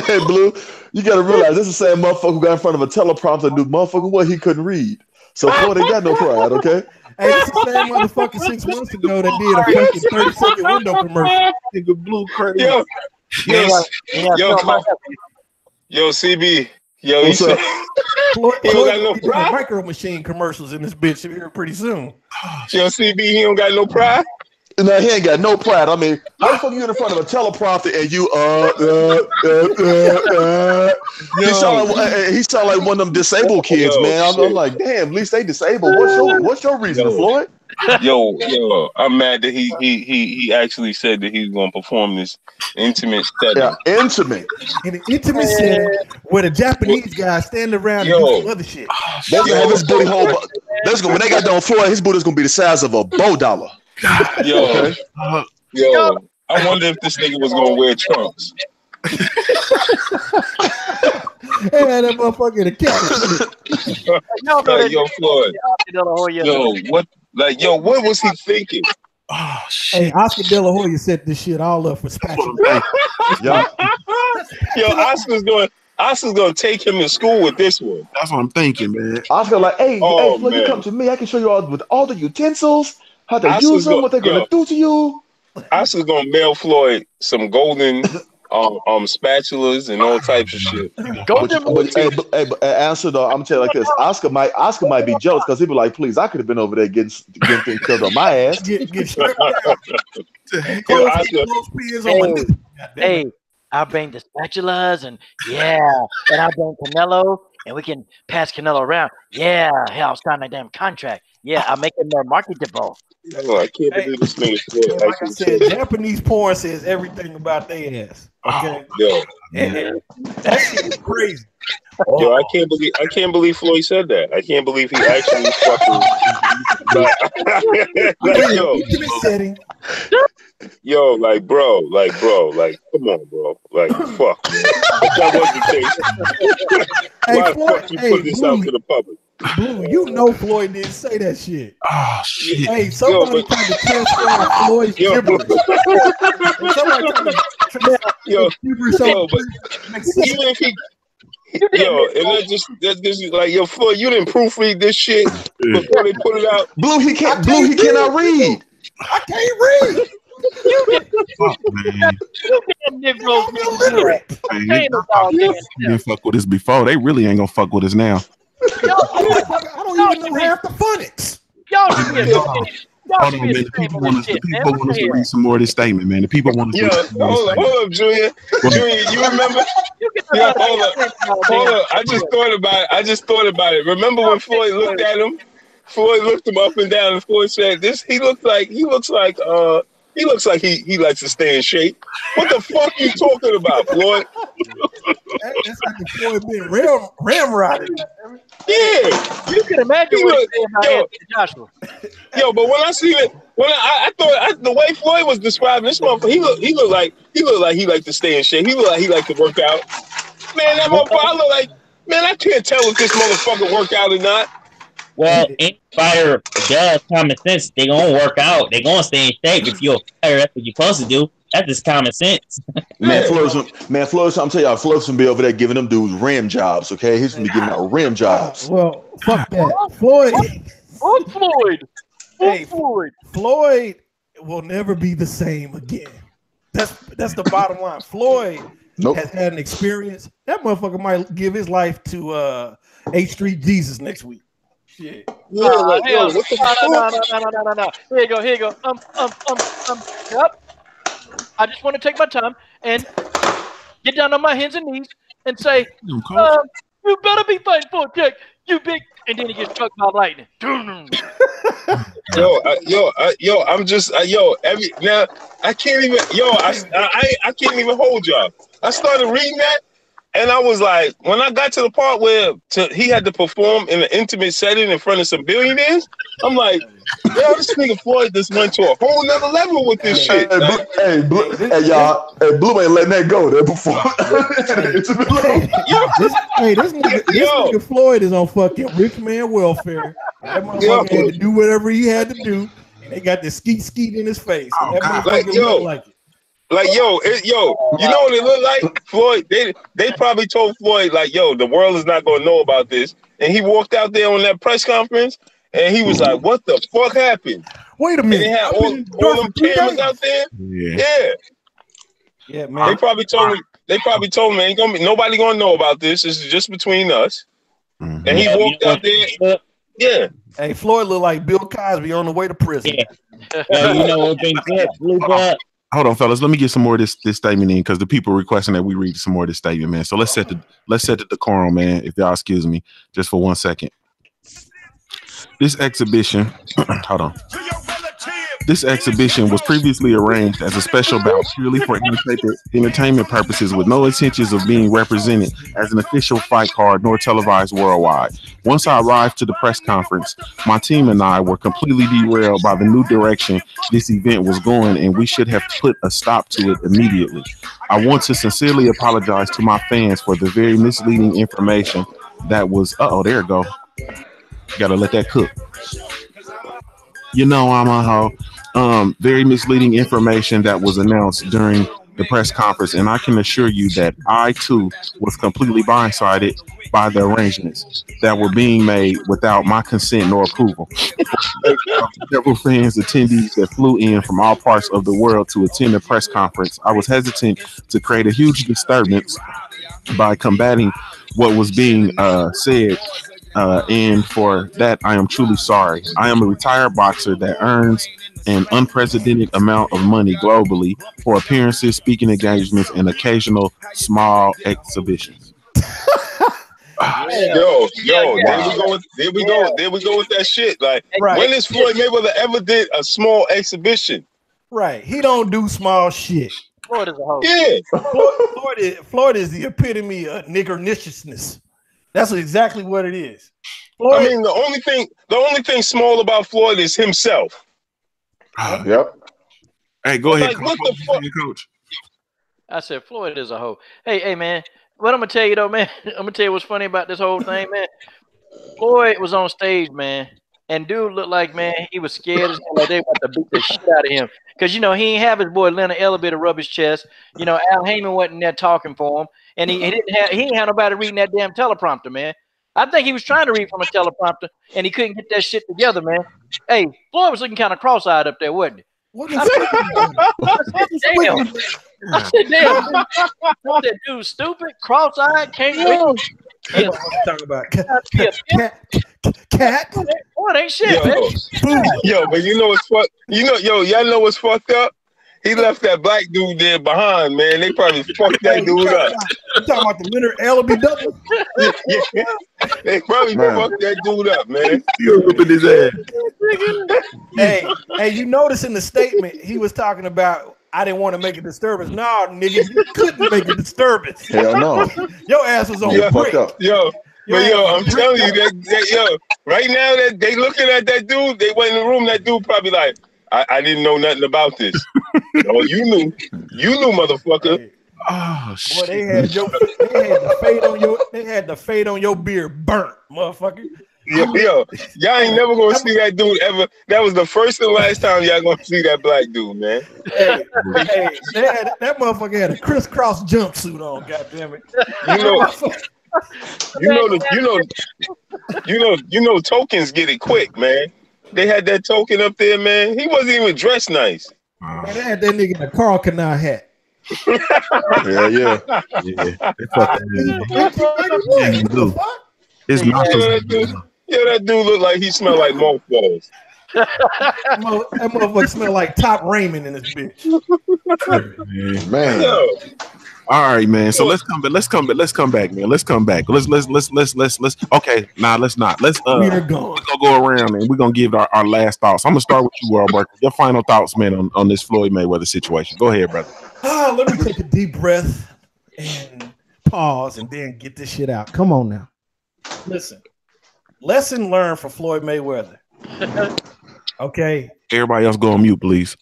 Hey Blue, you gotta realize this is the same motherfucker who got in front of a teleprompter and do motherfucker what he couldn't read. So Floyd ain't got no pride, okay? Hey, this is the same motherfucker 6 months ago that did a fucking 30-second window commercial. Nigga Blue crazy. Yo, CB. Yo, what's up? Floyd got no pride. Micro machine commercials in this bitch here pretty soon. Yo, CB, he don't got no pride. No, he ain't got no pride. I mean, how the fuck you in front of a teleprompter and you he sound like one of them disabled kids, man. I'm like, damn, at least they disabled. What's your reason, Floyd? Yo, I'm mad that he actually said that he was gonna perform this intimate setting. Yeah, intimate. In an intimate setting where the Japanese guys stand around and do some other shit. They're gonna have his booty hole. When they got done Floyd, his booty's gonna be the size of a $1. Yo, I wonder if this nigga was gonna wear trunks. Hey, that motherfucker in the Yo, Floyd. What was he thinking? Oh shit! Hey, Oscar De La Hoya set this shit all up for spatula. Yo, Oscar's gonna take him to school with this one. That's what I'm thinking, man. Oscar like, hey, Floyd, you come to me. I can show you all with all the utensils, how to use them, what they're gonna do to you. Oscar's gonna mail Floyd some golden spatulas and all types of shit. But answer though, I'm telling you like this. Oscar might be jealous because he'd be like, please, I could have been over there getting things killed on my ass. Get stripped down. Hey, I'll bring the spatulas and I'll bring Canelo and we can pass Canelo around. Yeah, hell, I'll sign a damn contract. Yeah, I'll make it more marketable. Oh, I can't believe this nigga. Like I said, Japanese porn says everything about their ass. Okay, that shit is crazy. Yo, I can't believe Floyd said that. I can't believe he actually fucking. Yo, like bro, come on, bro, like fuck, man. If that was the case, why the fuck you put this out to the public? Blue, you know Floyd didn't say that shit. Oh shit! Hey, somebody tried to transcribe Floyd's gibberish. Somebody tried to even if he. And that's just like, yo, Floyd, you didn't proofread this shit before they put it out. Blue, he cannot read. I can't read. They didn't fuck with us before. They really ain't gonna fuck with us now. I don't even know half the phonics. Hold on, man. The people want us to read some more of this statement, man. The people want us to read some more of this statement. Hold up, Junior. Junior, you remember? Hold up. I just thought about it. Remember when Floyd looked at him? Floyd looked him up and down, and Floyd said, he looks like he likes to stay in shape. What the fuck you talking about, Floyd? That's like the Floyd being ramrodded. Yeah, you can imagine what he's saying about Anthony Joshua. Yo, but when I see it, I thought the way Floyd was describing this motherfucker, he looked like he liked to stay in shape. He looked like he liked to work out. Man, that motherfucker, I look like, man, I can't tell if this motherfucker work out or not. Well, any fighter does common sense. They gonna work out. They gonna stay in shape. If you're a fighter, that's what you're supposed to do. That's just common sense. Floyd, I'm telling y'all, Floyd's gonna be over there giving them dudes rim jobs. Okay, he's gonna be giving out rim jobs. Well, fuck that, Floyd. Floyd will never be the same again. That's the bottom line. Floyd has had an experience. That motherfucker might give his life to H Street Jesus next week. Shit. No. Here you go. Yep. I just want to take my time and get down on my hands and knees and say, you better be fighting for a check, you big. And then he gets struck by lightning. I'm just now I can't even I can't even hold y'all. I started reading that. And I was like, when I got to the part where he had to perform in an intimate setting in front of some billionaires, I'm like, yo, this nigga Floyd just went to a whole nother level with this shit. Blue ain't letting that go there before. This nigga Floyd is on fucking rich man welfare. That motherfucker had to do whatever he had to do, and they got the skeet in his face. And that motherfucker looked like it. Like, you know what it looked like? Floyd, they probably told Floyd, like, yo, the world is not going to know about this. And he walked out there on that press conference, and he was like, what the fuck happened? Wait a minute. And they had all them cameras out there? Yeah, man. They probably told him, ain't gonna be nobody going to know about this. This is just between us. Mm-hmm. And he walked out there. Yeah. Hey, Floyd looked like Bill Cosby on the way to prison. Yeah. You know what they said? Blue blood. Hold on, fellas. Let me get some more of this statement in because the people are requesting that we read some more of this statement, man. So let's set the decorum, man. If y'all excuse me, just for 1 second. This exhibition, hold on. This exhibition was previously arranged as a special bout purely for entertainment purposes with no intentions of being represented as an official fight card nor televised worldwide. Once I arrived to the press conference, my team and I were completely derailed by the new direction this event was going, and we should have put a stop to it immediately. I want to sincerely apologize to my fans for the very misleading information that was, there it go. Gotta let that cook. You know I'm a hoe. Very misleading information that was announced during the press conference, and I can assure you that I too was completely blindsided by the arrangements that were being made without my consent nor approval. Several fans, attendees that flew in from all parts of the world to attend the press conference, I was hesitant to create a huge disturbance by combating what was being said. And for that, I am truly sorry. I am a retired boxer that earns an unprecedented amount of money globally for appearances, speaking engagements, and occasional small exhibitions. Yo, there we go with that shit. Like, when has Floyd Mayweather ever did a small exhibition? Right, he don't do small shit. Floyd is a hoe. Yeah, Floyd is the epitome of niggerniciousness. That's exactly what it is. Floyd, I mean, the only thing small about Floyd is himself. Yep. Hey, go ahead, like, what the fuck, Coach? I said Floyd is a hoe. Hey, man. What I'm gonna tell you though, man. I'm gonna tell you what's funny about this whole thing, man. Floyd was on stage, man, and dude looked like, man, he was scared as hell. Like they about to beat the shit out of him, cause you know he ain't have his boy Leonard Ellerby to rub his chest. You know Al Heyman wasn't there talking for him, and he ain't had nobody reading that damn teleprompter, man. I think he was trying to read from a teleprompter, and he couldn't get that shit together, man. Hey, Floyd was looking kind of cross-eyed up there, wasn't he? what is I said, damn. I said, dude, stupid, cross-eyed, can't read. Yeah. Talking about cat. Boy, it ain't shit, man. Yo, but you know what's fucked? Y'all know what's fucked up? He left that black dude there behind, man. They probably fucked that dude up. You talking about the Leonard Ellerby double? Yeah. They probably fucked that dude up, man. You're whipping his ass. Hey, you notice in the statement he was talking about, I didn't want to make a disturbance. No, nigga, you couldn't make a disturbance. Hell no. Your ass was on break. I'm telling you that right now that they looking at that dude, they went in the room, that dude probably like, I didn't know nothing about this. Oh, you knew, motherfucker. Oh shit! Boy, they had the fade on your beard burnt, motherfucker. Y'all ain't never gonna see that dude ever. That was the first and last time y'all gonna see that black dude, man. Hey, that motherfucker had a crisscross jumpsuit on. Goddamn it! You know, tokens get it quick, man. They had that token up there, man. He wasn't even dressed nice. Man, they had that nigga in a Carl Canal hat. Yeah. His nostrils. That dude looked like he smelled like mothballs. That motherfucker smelled like Top Raymond in this bitch. Man. Yo. All right, man. So let's come back, man. Let's come back. Let's okay, let's not. Let's we're gonna go around and we're gonna give our last thoughts. I'm gonna start with you, World Burger. Your final thoughts, man, on this Floyd Mayweather situation. Go ahead, brother. Let me take a deep breath and pause and then get this shit out. Come on now. Listen. Lesson learned for Floyd Mayweather. Okay. Everybody else go on mute, please.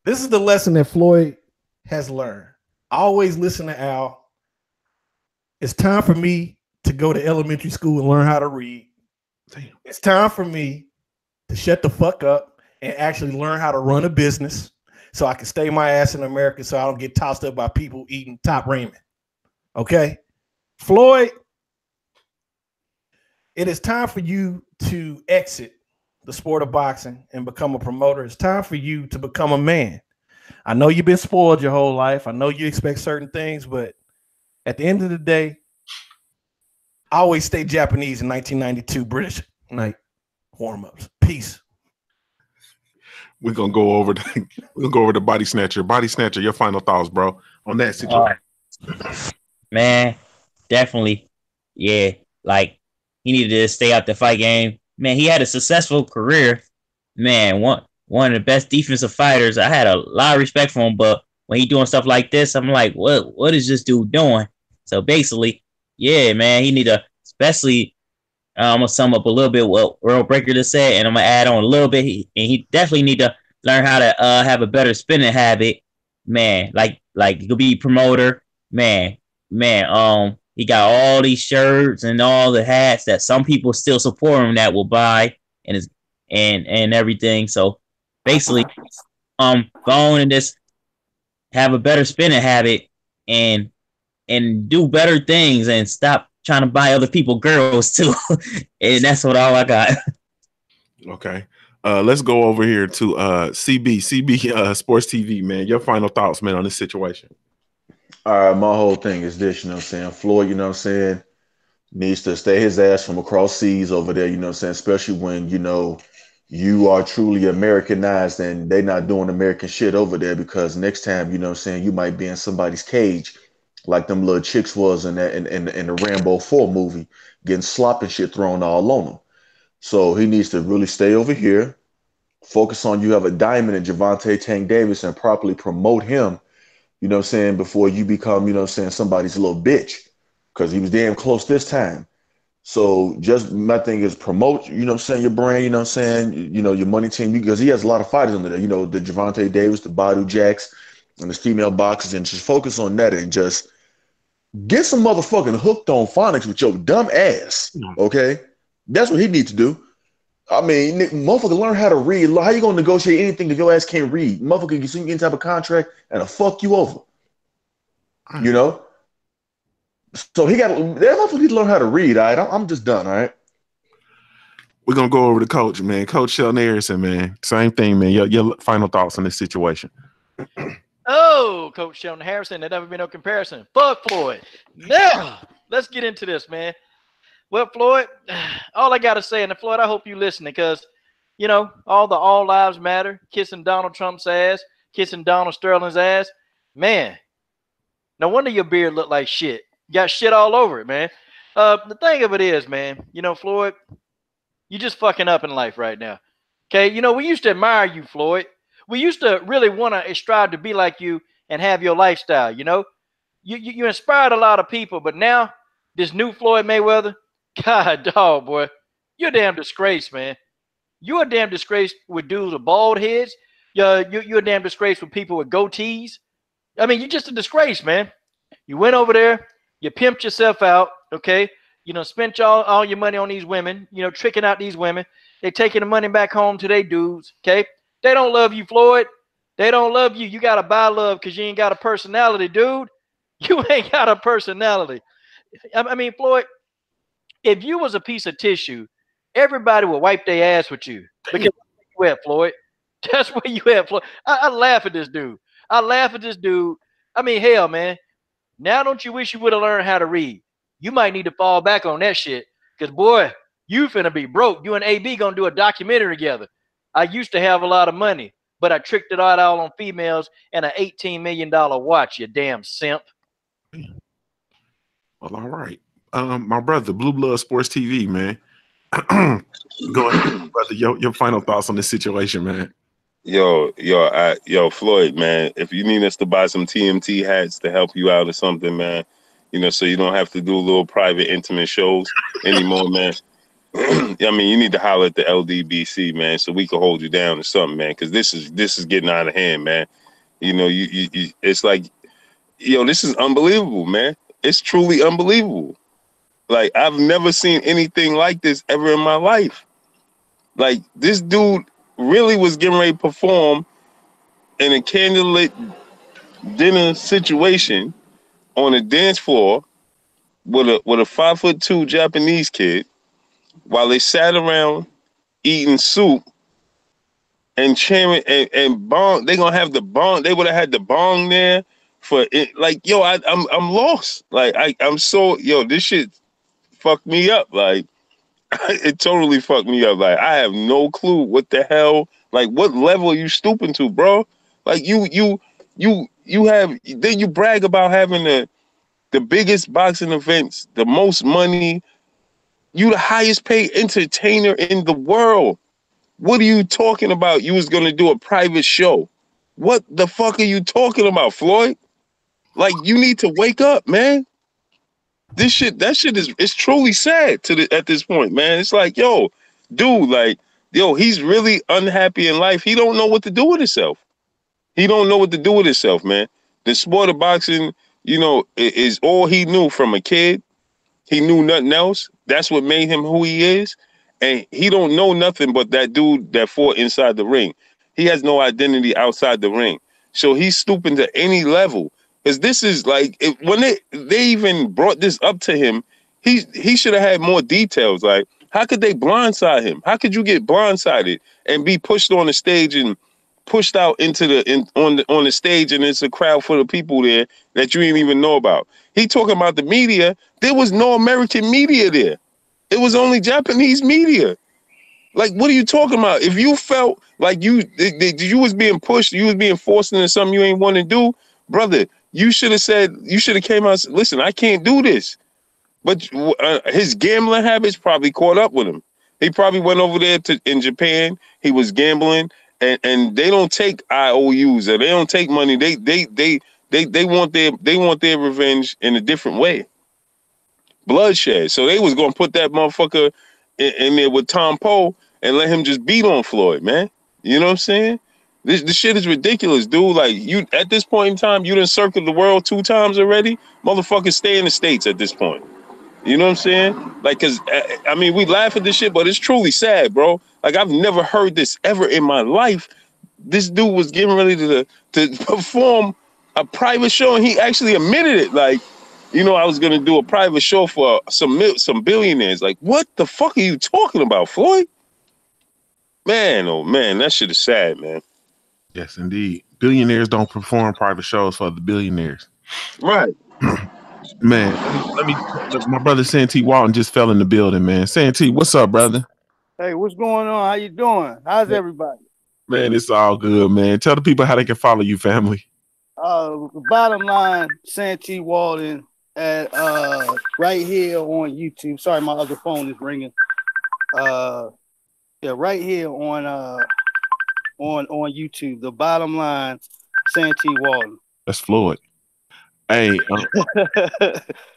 This is the lesson that Floyd has learned. Always listen to Al. It's time for me to go to elementary school and learn how to read. It's time for me to shut the fuck up and actually learn how to run a business so I can stay my ass in America so I don't get tossed up by people eating Top Raymond. Okay? Floyd, it is time for you to exit the sport of boxing and become a promoter. It's time for you to become a man. I know you've been spoiled your whole life. I know you expect certain things, but at the end of the day, I always stay Japanese in 1992 British night warm-ups. Peace. We're gonna go over the body snatcher. Body snatcher, your final thoughts, bro, on that situation. Man, definitely. Yeah, like he needed to stay out the fight game. Man, he had a successful career. Man, one of the best defensive fighters. I had a lot of respect for him, but when he doing stuff like this, I'm like, what is this dude doing? So basically, yeah, man, he need to, especially, I'm gonna sum up a little bit what Earl Breaker just said, and I'm gonna add on a little bit. He definitely need to learn how to have a better spinning habit, man. Like he could be promoter, man. He got all these shirts and all the hats that some people still support him that will buy and everything. So basically, go on and just have a better spending habit and do better things and stop trying to buy other people girls too. And that's all I got. Okay. Let's go over here to CB Sports TV, man. Your final thoughts, man, on this situation. All right, my whole thing is this, you know what I'm saying? Floyd, you know what I'm saying, needs to stay his ass from across seas over there, you know what I'm saying? Especially when, you know, you are truly Americanized and they not doing American shit over there, because next time, you know what I'm saying, you might be in somebody's cage like them little chicks was in that in the Rambo 4 movie, getting slop and shit thrown all on them. So he needs to really stay over here, focus on you have a diamond in Javante Tank Davis and properly promote him, you know what I'm saying, before you become, you know what I'm saying, somebody's little bitch, because he was damn close this time. So just my thing is promote, you know what I'm saying, your brand, you know what I'm saying, you know, your money team, because he has a lot of fighters under there, you know, the Javante Davis, the Badu Jacks, and the female boxers, and just focus on that and just get some motherfucking hooked on phonics with your dumb ass, okay? That's what he needs to do. I mean, motherfucker, learn how to read. How you gonna negotiate anything if your ass can't read? Motherfucker, you see any type of contract and I'll fuck you over. You know? So that motherfucker need to learn how to read, all right? I'm just done, all right? We're gonna go over to Coach, man. Coach Sheldon Harrison, man. Same thing, man. Your final thoughts on this situation. Oh, Coach Sheldon Harrison, there never been no comparison. Fuck Floyd. Now, let's get into this, man. Well, Floyd, all I got to say, and Floyd, I hope you listening, because, you know, all lives matter, kissing Donald Trump's ass, kissing Donald Sterling's ass. Man, no wonder your beard looked like shit. You got shit all over it, man. The thing of it is, man, you know, Floyd, you just fucking up in life right now. Okay, you know, we used to admire you, Floyd. We used to really want to strive to be like you and have your lifestyle, you know. You inspired a lot of people, but now this new Floyd Mayweather, God, dog, boy, you're a damn disgrace, man. You're a damn disgrace with dudes with bald heads. You're a damn disgrace with people with goatees. I mean, you're just a disgrace, man. You went over there, you pimped yourself out, okay? You know, spent all your money on these women, you know, tricking out these women. They taking the money back home to their dudes, okay? They don't love you, Floyd. They don't love you. You got to buy love because you ain't got a personality, dude. You ain't got a personality. I mean, Floyd, if you was a piece of tissue, everybody would wipe their ass with you. Because that's where you at, Floyd. That's where you at, Floyd. I laugh at this dude. I mean, hell, man. Now don't you wish you would have learned how to read? You might need to fall back on that shit. Because, boy, you finna be broke. You and AB gonna do a documentary together. I used to have a lot of money, but I tricked it all out on females and an $18 million watch, you damn simp. Well, all right. My brother, Blue Blood Sports TV, man. Go ahead, brother. Your final thoughts on this situation, man. Yo, Floyd, man. If you need us to buy some TMT hats to help you out or something, man, you know, so you don't have to do little private, intimate shows anymore, man. I mean, you need to holler at the LDBC, man, so we can hold you down or something, man, because this is getting out of hand, man. You know, you it's like, yo, this is unbelievable, man. It's truly unbelievable. Like, I've never seen anything like this ever in my life. Like, this dude really was getting ready to perform in a candlelit dinner situation on a dance floor with a 5'2" Japanese kid while they sat around eating soup and cheering and bong. They gonna have the bong. They would have had the bong there for it. Like, yo, I'm lost. Like, I'm so, yo, this shit fucked me up. Like, it totally fucked me up. Like, I have no clue what the hell, like, what level are you stooping to, bro? Like, you have, then you brag about having the biggest boxing events, the most money. You the highest paid entertainer in the world. What are you talking about? You was gonna do a private show. What the fuck are you talking about, Floyd? Like, you need to wake up, man. That shit is truly sad at this point, man. It's like, yo, dude, like, yo, he's really unhappy in life. He don't know what to do with himself. He don't know what to do with himself, man. The sport of boxing, you know, is all he knew from a kid. He knew nothing else. That's what made him who he is. And he don't know nothing but that dude that fought inside the ring. He has no identity outside the ring. So he's stooping to any level. Because this is like, when they even brought this up to him, he should have had more details. Like, how could they blindside him? How could you get blindsided and be pushed on the stage and pushed out into on the stage, and it's a crowd full of people there that you didn't even know about? He talking about the media. There was no American media there. It was only Japanese media. Like, what are you talking about? If you felt like you was being pushed, you was being forced into something you ain't want to do, brother, you should have said, you should have came out and said, listen, I can't do this. But his gambling habits probably caught up with him. He probably went over there in Japan. He was gambling, and they don't take IOUs, or they don't take money. They want their revenge in a different way. Bloodshed. So they was gonna put that motherfucker in there with Tom Poe and let him just beat on Floyd, man. You know what I'm saying? This shit is ridiculous, dude. Like, you at this point in time, you done circled the world 2 times already. Motherfuckers stay in the States at this point. You know what I'm saying? Like, cause I mean, we laugh at this shit, but it's truly sad, bro. Like, I've never heard this ever in my life. This dude was getting ready to perform a private show, and he actually admitted it. Like, you know, I was gonna do a private show for some billionaires. Like, what the fuck are you talking about, Floyd? Man, oh man, that shit is sad, man. Yes, indeed. Billionaires don't perform private shows for the billionaires. Right. Man, let me my brother Santee Walton just fell in the building, man. Santee, what's up, brother? Hey, what's going on? How you doing? How's everybody? Man, it's all good, man. Tell the people how they can follow you, family. Bottom line, Santee Walton at right here on YouTube. Sorry, my other phone is ringing. Yeah, right here on YouTube. The bottom line, Santee Walton. That's Floyd. Hey,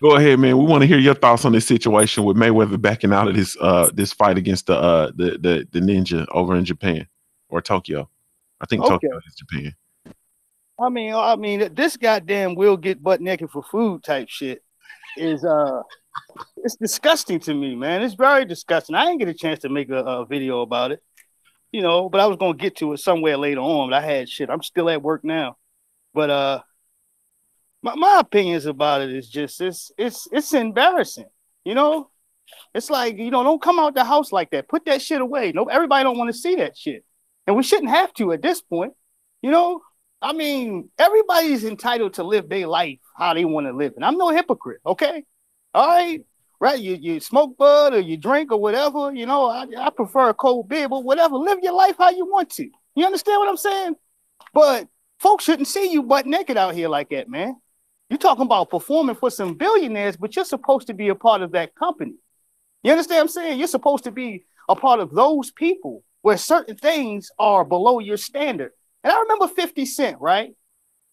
go ahead, man. We want to hear your thoughts on this situation with Mayweather backing out of this fight against the ninja over in Japan or Tokyo. I think Tokyo is Japan. I mean, this goddamn will get butt naked for food type shit is it's disgusting to me, man. It's very disgusting. I didn't get a chance to make a video about it, you know, but I was gonna get to it somewhere later on. But I had shit. I'm still at work now, but my opinions about it is just it's embarrassing, you know. It's like, you know, don't come out the house like that. Put that shit away. No, everybody don't want to see that shit, and we shouldn't have to at this point, you know. I mean, everybody's entitled to live their life how they want to live, and I'm no hypocrite. Okay, all right, right? You smoke bud or you drink or whatever. You know, I prefer a cold beer, but whatever. Live your life how you want to. You understand what I'm saying? But folks shouldn't see you butt naked out here like that, man. You're talking about performing for some billionaires, but you're supposed to be a part of that company. You understand what I'm saying? You're supposed to be a part of those people where certain things are below your standard. And I remember 50 Cent, right?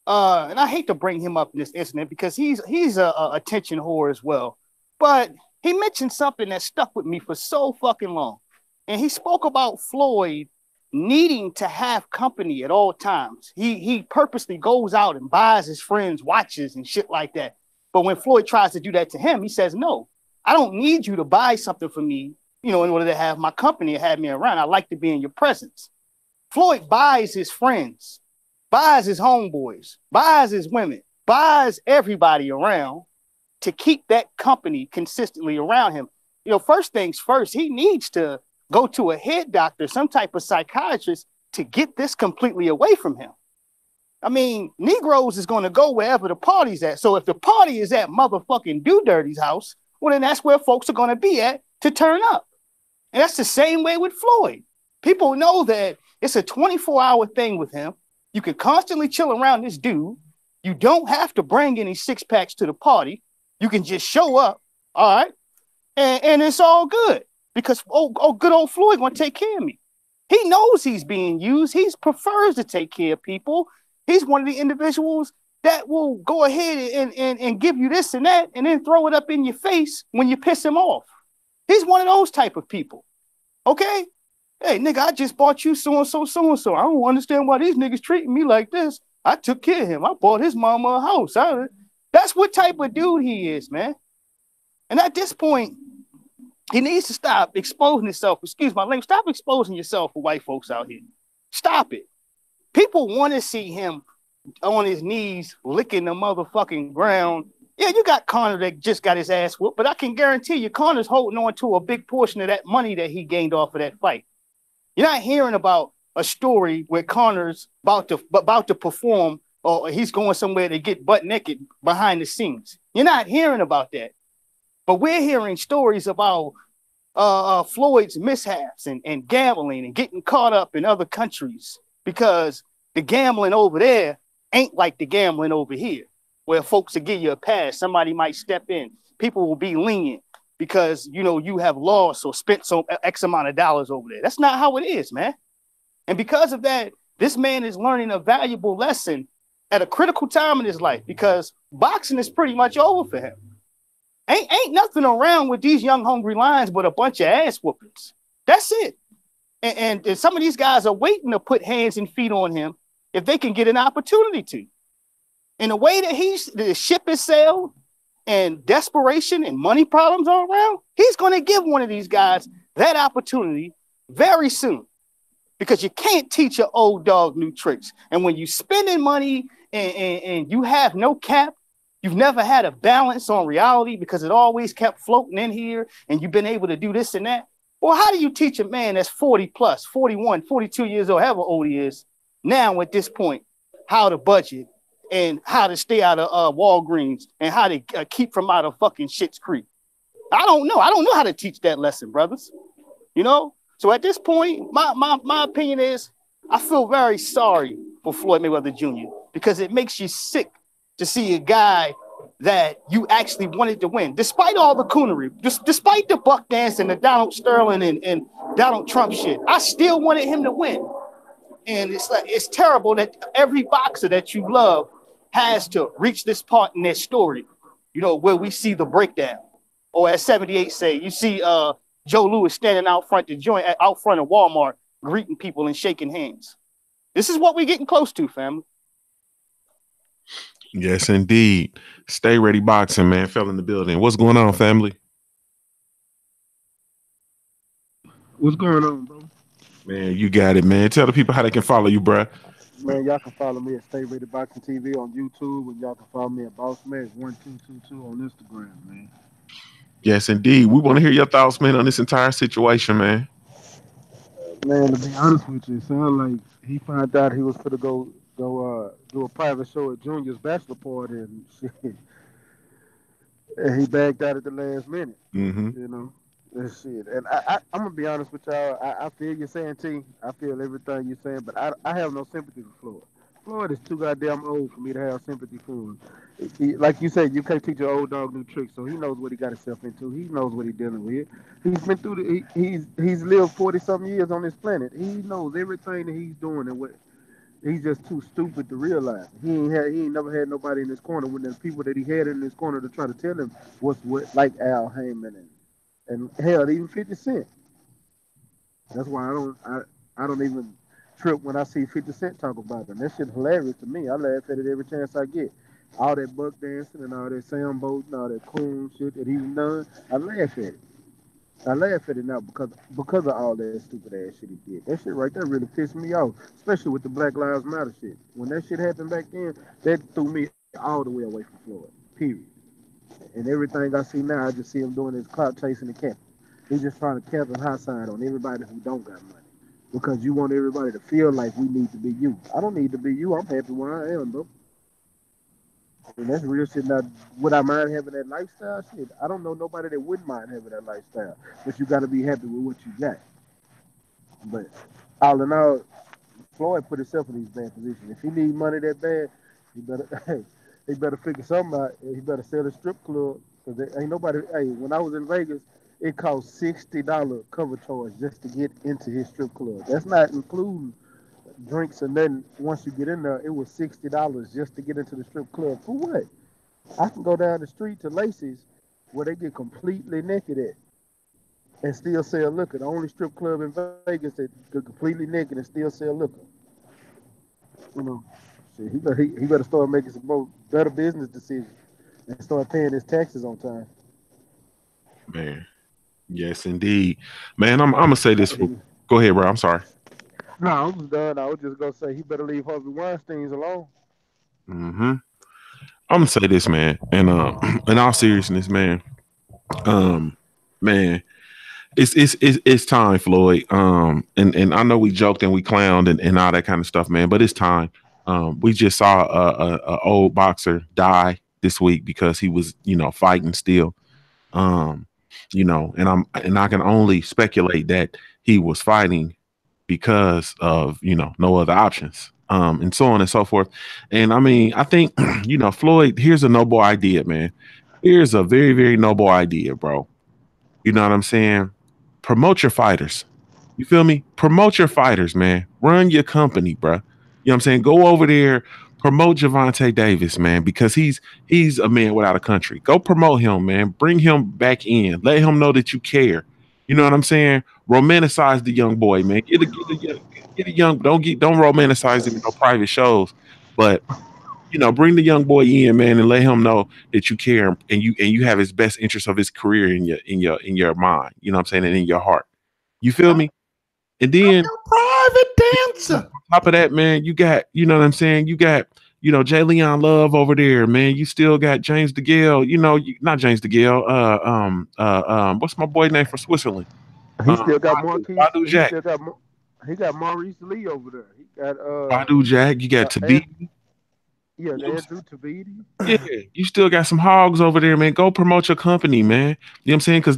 And I hate to bring him up in this incident because he's a attention whore as well. But he mentioned something that stuck with me for so fucking long. And he spoke about Floyd needing to have company at all times. He purposely goes out and buys his friends watches and shit like that. But when Floyd tries to do that to him, he says, no, I don't need you to buy something for me, you know, in order to have my company and have me around. I like to be in your presence. Floyd buys his friends, buys his homeboys, buys his women, buys everybody around to keep that company consistently around him. You know, first things first, he needs to go to a head doctor, some type of psychiatrist to get this completely away from him. I mean, Negroes is going to go wherever the party's at. So if the party is at motherfucking Do Dirty's house, well, then that's where folks are going to be at to turn up. And that's the same way with Floyd. People know that it's a 24-hour thing with him. You can constantly chill around this dude. You don't have to bring any six-packs to the party. You can just show up, all right? And it's all good because, good old Floyd going to take care of me. He knows he's being used. He prefers to take care of people. He's one of the individuals that will go ahead and give you this and that and then throw it up in your face when you piss him off. He's one of those type of people, okay? Hey, nigga, I just bought you so-and-so, so-and-so. I don't understand why these niggas treating me like this. I took care of him. I bought his mama a house. That's what type of dude he is, man. And at this point, he needs to stop exposing himself. Excuse my language. Stop exposing yourself for white folks out here. Stop it. People want to see him on his knees, licking the motherfucking ground. Yeah, you got Conor that just got his ass whooped, but I can guarantee you Conor's holding on to a big portion of that money that he gained off of that fight. You're not hearing about a story where Conor's about to perform or he's going somewhere to get butt naked behind the scenes. You're not hearing about that. But we're hearing stories about Floyd's mishaps and gambling and getting caught up in other countries because the gambling over there ain't like the gambling over here, where folks will give you a pass. Somebody might step in. People will be lenient because, you know, you have lost or spent some X amount of dollars over there. That's not how it is, man. And because of that, this man is learning a valuable lesson at a critical time in his life because boxing is pretty much over for him. Ain't nothing around with these young, hungry lions but a bunch of ass whoopings. That's it. And some of these guys are waiting to put hands and feet on him if they can get an opportunity to. In the way that the ship is sailed and desperation and money problems are around, he's going to give one of these guys that opportunity very soon. Because you can't teach an old dog new tricks. And when you spending money and you have no cap, you've never had a balance on reality because it always kept floating in here and you've been able to do this and that. Well, how do you teach a man that's 40 plus, 41, 42 years old, however old he is, now at this point, how to budget and how to stay out of Walgreens and how to keep from out of fucking Schitt's Creek? I don't know. I don't know how to teach that lesson, brothers. You know? So at this point, my opinion is I feel very sorry for Floyd Mayweather Jr. because it makes you sick to see a guy that you actually wanted to win, despite all the coonery, despite the buck dance and the Donald Sterling and Donald Trump shit. I still wanted him to win. And it's terrible that every boxer that you love has to reach this part in their story, you know, where we see the breakdown. Or as 78 say, you see Joe Louis standing out front of Walmart, greeting people and shaking hands. This is what we're getting close to, family. Yes, indeed. Stay ready boxing, man. Fell in the building. What's going on, family? What's going on, bro? Man, you got it, man. Tell the people how they can follow you, bro. Man, y'all can follow me at Stay Ready Boxing TV on YouTube, and y'all can follow me at BossMax1222 on Instagram, man. Yes, indeed. We want to hear your thoughts, man, on this entire situation, man. Man, to be honest with you, it sounds like he found out he was going to go do a private show at Junior's bachelor party and shit. And he backed out at the last minute. Mm-hmm. You know, and shit. And I'm gonna be honest with y'all. I feel you're saying, T. I feel everything you're saying, but I have no sympathy for Floyd. Floyd is too goddamn old for me to have sympathy for him. Like you said, you can't teach an old dog new tricks, so he knows what he got himself into. He knows what he's dealing with. He's been through he's lived 40-something years on this planet. He knows everything that he's doing and what. He's just too stupid to realize. He ain't never had nobody in his corner when the people that he had in his corner to try to tell him what's what, like Al Heyman and hell, even 50 Cent. That's why I don't even trip when I see 50 Cent talk about them. That shit hilarious to me. I laugh at it every chance I get. All that buck dancing and all that sambo and all that coon shit that he's done, I laugh at it. I laugh at it now because of all that stupid ass shit he did. That shit right there really pissed me off, especially with the Black Lives Matter shit. When that shit happened back then, that threw me all the way away from Floyd, period. And everything I see now, I just see him doing his clout chasing the cap. He's just trying to cap and high side on everybody who don't got money because you want everybody to feel like we need to be you. I don't need to be you. I'm happy where I am, bro. And that's real shit. Now, would I mind having that lifestyle? Shit, I don't know nobody that wouldn't mind having that lifestyle. But you got to be happy with what you got. But all in all, Floyd put himself in these bad positions. If he need money that bad, he better figure something out. He better sell a strip club. Because ain't nobody. Hey, when I was in Vegas, it cost $60 cover charge just to get into his strip club. That's not including drinks and then once you get in there, it was $60 just to get into the strip club. For what? I can go down the street to Lacey's where they get completely naked at and still sell liquor. The only strip club in Vegas that get completely naked and still sell liquor. You know, shit, he better start making some more better business decisions and start paying his taxes on time. Man, yes, indeed. Man, I'm gonna say this. Go ahead, bro. I'm sorry. No, I was done. I was just gonna say he better leave Harvey Weinstein alone. I'm gonna say this, man, and in all seriousness, man, man, it's time, Floyd. And I know we joked and we clowned and all that kind of stuff, man, but it's time. We just saw a old boxer die this week because he was, fighting still. And I can only speculate that he was fighting because of, no other options. And so on and so forth. And I mean, I think, Floyd, here's a noble idea, man. Here's a very, very noble idea, bro. You know what I'm saying? Promote your fighters. You feel me? Promote your fighters, man. Run your company, bro. You know what I'm saying? Go over there, promote Gervonta Davis, man, because he's a man without a country. Go promote him, man. Bring him back in. Let him know that you care. You know what I'm saying? Romanticize the young boy, man. Get a young. Don't romanticize him in no private shows, but bring the young boy in, man, and let him know that you care and you have his best interest of his career in your mind. You know what I'm saying? And in your heart. You feel me? And then private dancer. On top of that, man, you got, you know what I'm saying? You got, Jay Leon Love over there, man. You still got James DeGale, not James DeGale. What's my boy name from Switzerland? He still got Marquise. Badu Jack. He got Maurice Lee over there. He got Badu Jack. You got Tabiti. Yeah, Andrew Tabiti. Yeah, you still got some hogs over there, man. Go promote your company, man. You know what I'm saying? Because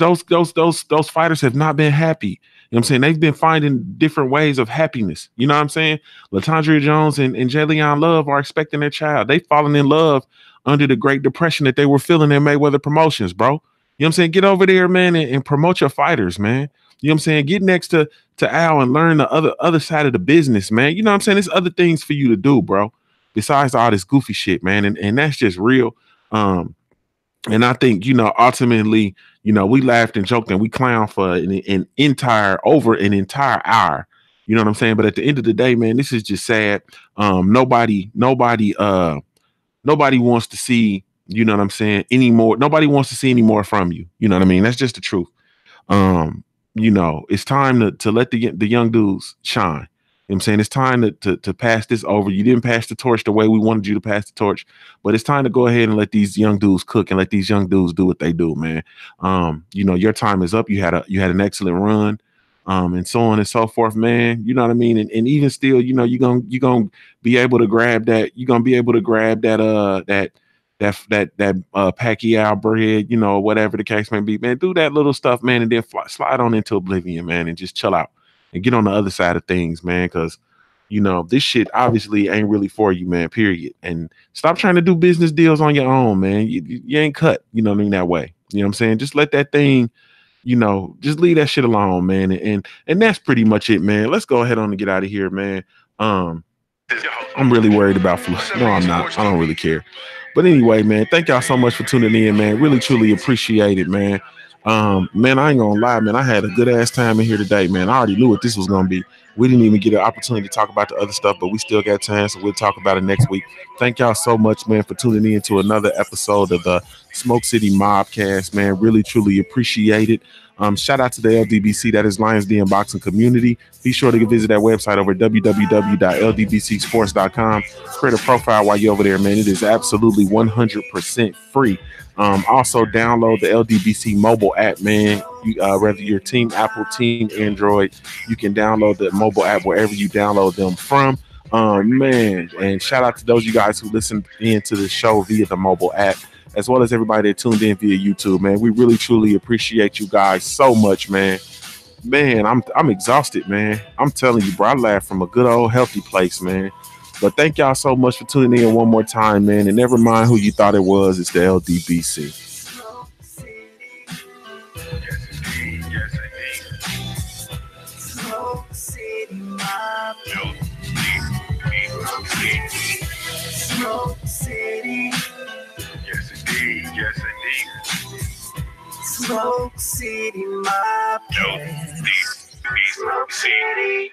those fighters have not been happy. You know what I'm saying? They've been finding different ways of happiness. You know what I'm saying? LaTondria Jones and Jay Leon Love are expecting their child. They've fallen in love under the Great Depression that they were feeling in Mayweather Promotions, bro. You know what I'm saying? Get over there, man, and promote your fighters, man. You know what I'm saying? Get next to Al and learn the other side of the business, man. You know what I'm saying? There's other things for you to do, bro. Besides all this goofy shit, man. And that's just real. And I think, ultimately, we laughed and joked and we clowned for an entire hour. You know what I'm saying? But at the end of the day, man, this is just sad. Nobody wants to see, you know what I'm saying, anymore. Nobody wants to see any more from you. You know what I mean? That's just the truth. It's time to let the young dudes shine. You know what I'm saying? It's time to pass this over. You didn't pass the torch the way we wanted you to pass the torch, but it's time to go ahead and let these young dudes cook and let these young dudes do what they do, man. Your time is up. You had an excellent run, and so on and so forth, man. You know what I mean? And even still, you're gonna be able to grab that. You're gonna be able to grab that Pacquiao bread, whatever the case may be, man. Do that little stuff, man, and then slide on into oblivion, man, and just chill out. And get on the other side of things, man, because, this shit obviously ain't really for you, man, period. And stop trying to do business deals on your own, man. You ain't cut, that way. You know what I'm saying? Just let that thing, just leave that shit alone, man. And that's pretty much it, man. Let's go ahead on and get out of here, man. I'm really worried about Floyd. No, I'm not. I don't really care. But anyway, man, thank y'all so much for tuning in, man. Really, truly appreciate it, man. Man, I ain't gonna lie, man. I had a good ass time in here today, man. I already knew what this was gonna be. We didn't even get an opportunity to talk about the other stuff, but we still got time, so we'll talk about it next week. Thank y'all so much, man, for tuning in to another episode of the Smoke City Mobcast, man. Really, truly appreciate it. Shout out to the LDBC, that is Lions Den Boxing Community. Be sure to visit that website over at www.ldbcsports.com. Create a profile while you're over there, man. It is absolutely 100% free. Also download the LDBC mobile app, man. Whether you're Team Apple, Team Android, you can download the mobile app wherever you download them from. Man, and shout out to those of you guys who listen into the show via the mobile app, as well as everybody that tuned in via YouTube, man. We really, truly appreciate you guys so much, man. Man, I'm exhausted, man. I'm telling you, bro, I laughed from a good old healthy place, man. But thank y'all so much for tuning in one more time, man. And never mind who you thought it was. It's the LDBC. Smoke City Mob. Smoke City. Yes, indeed. Yes, indeed. Smoke City Mob. Smoke City.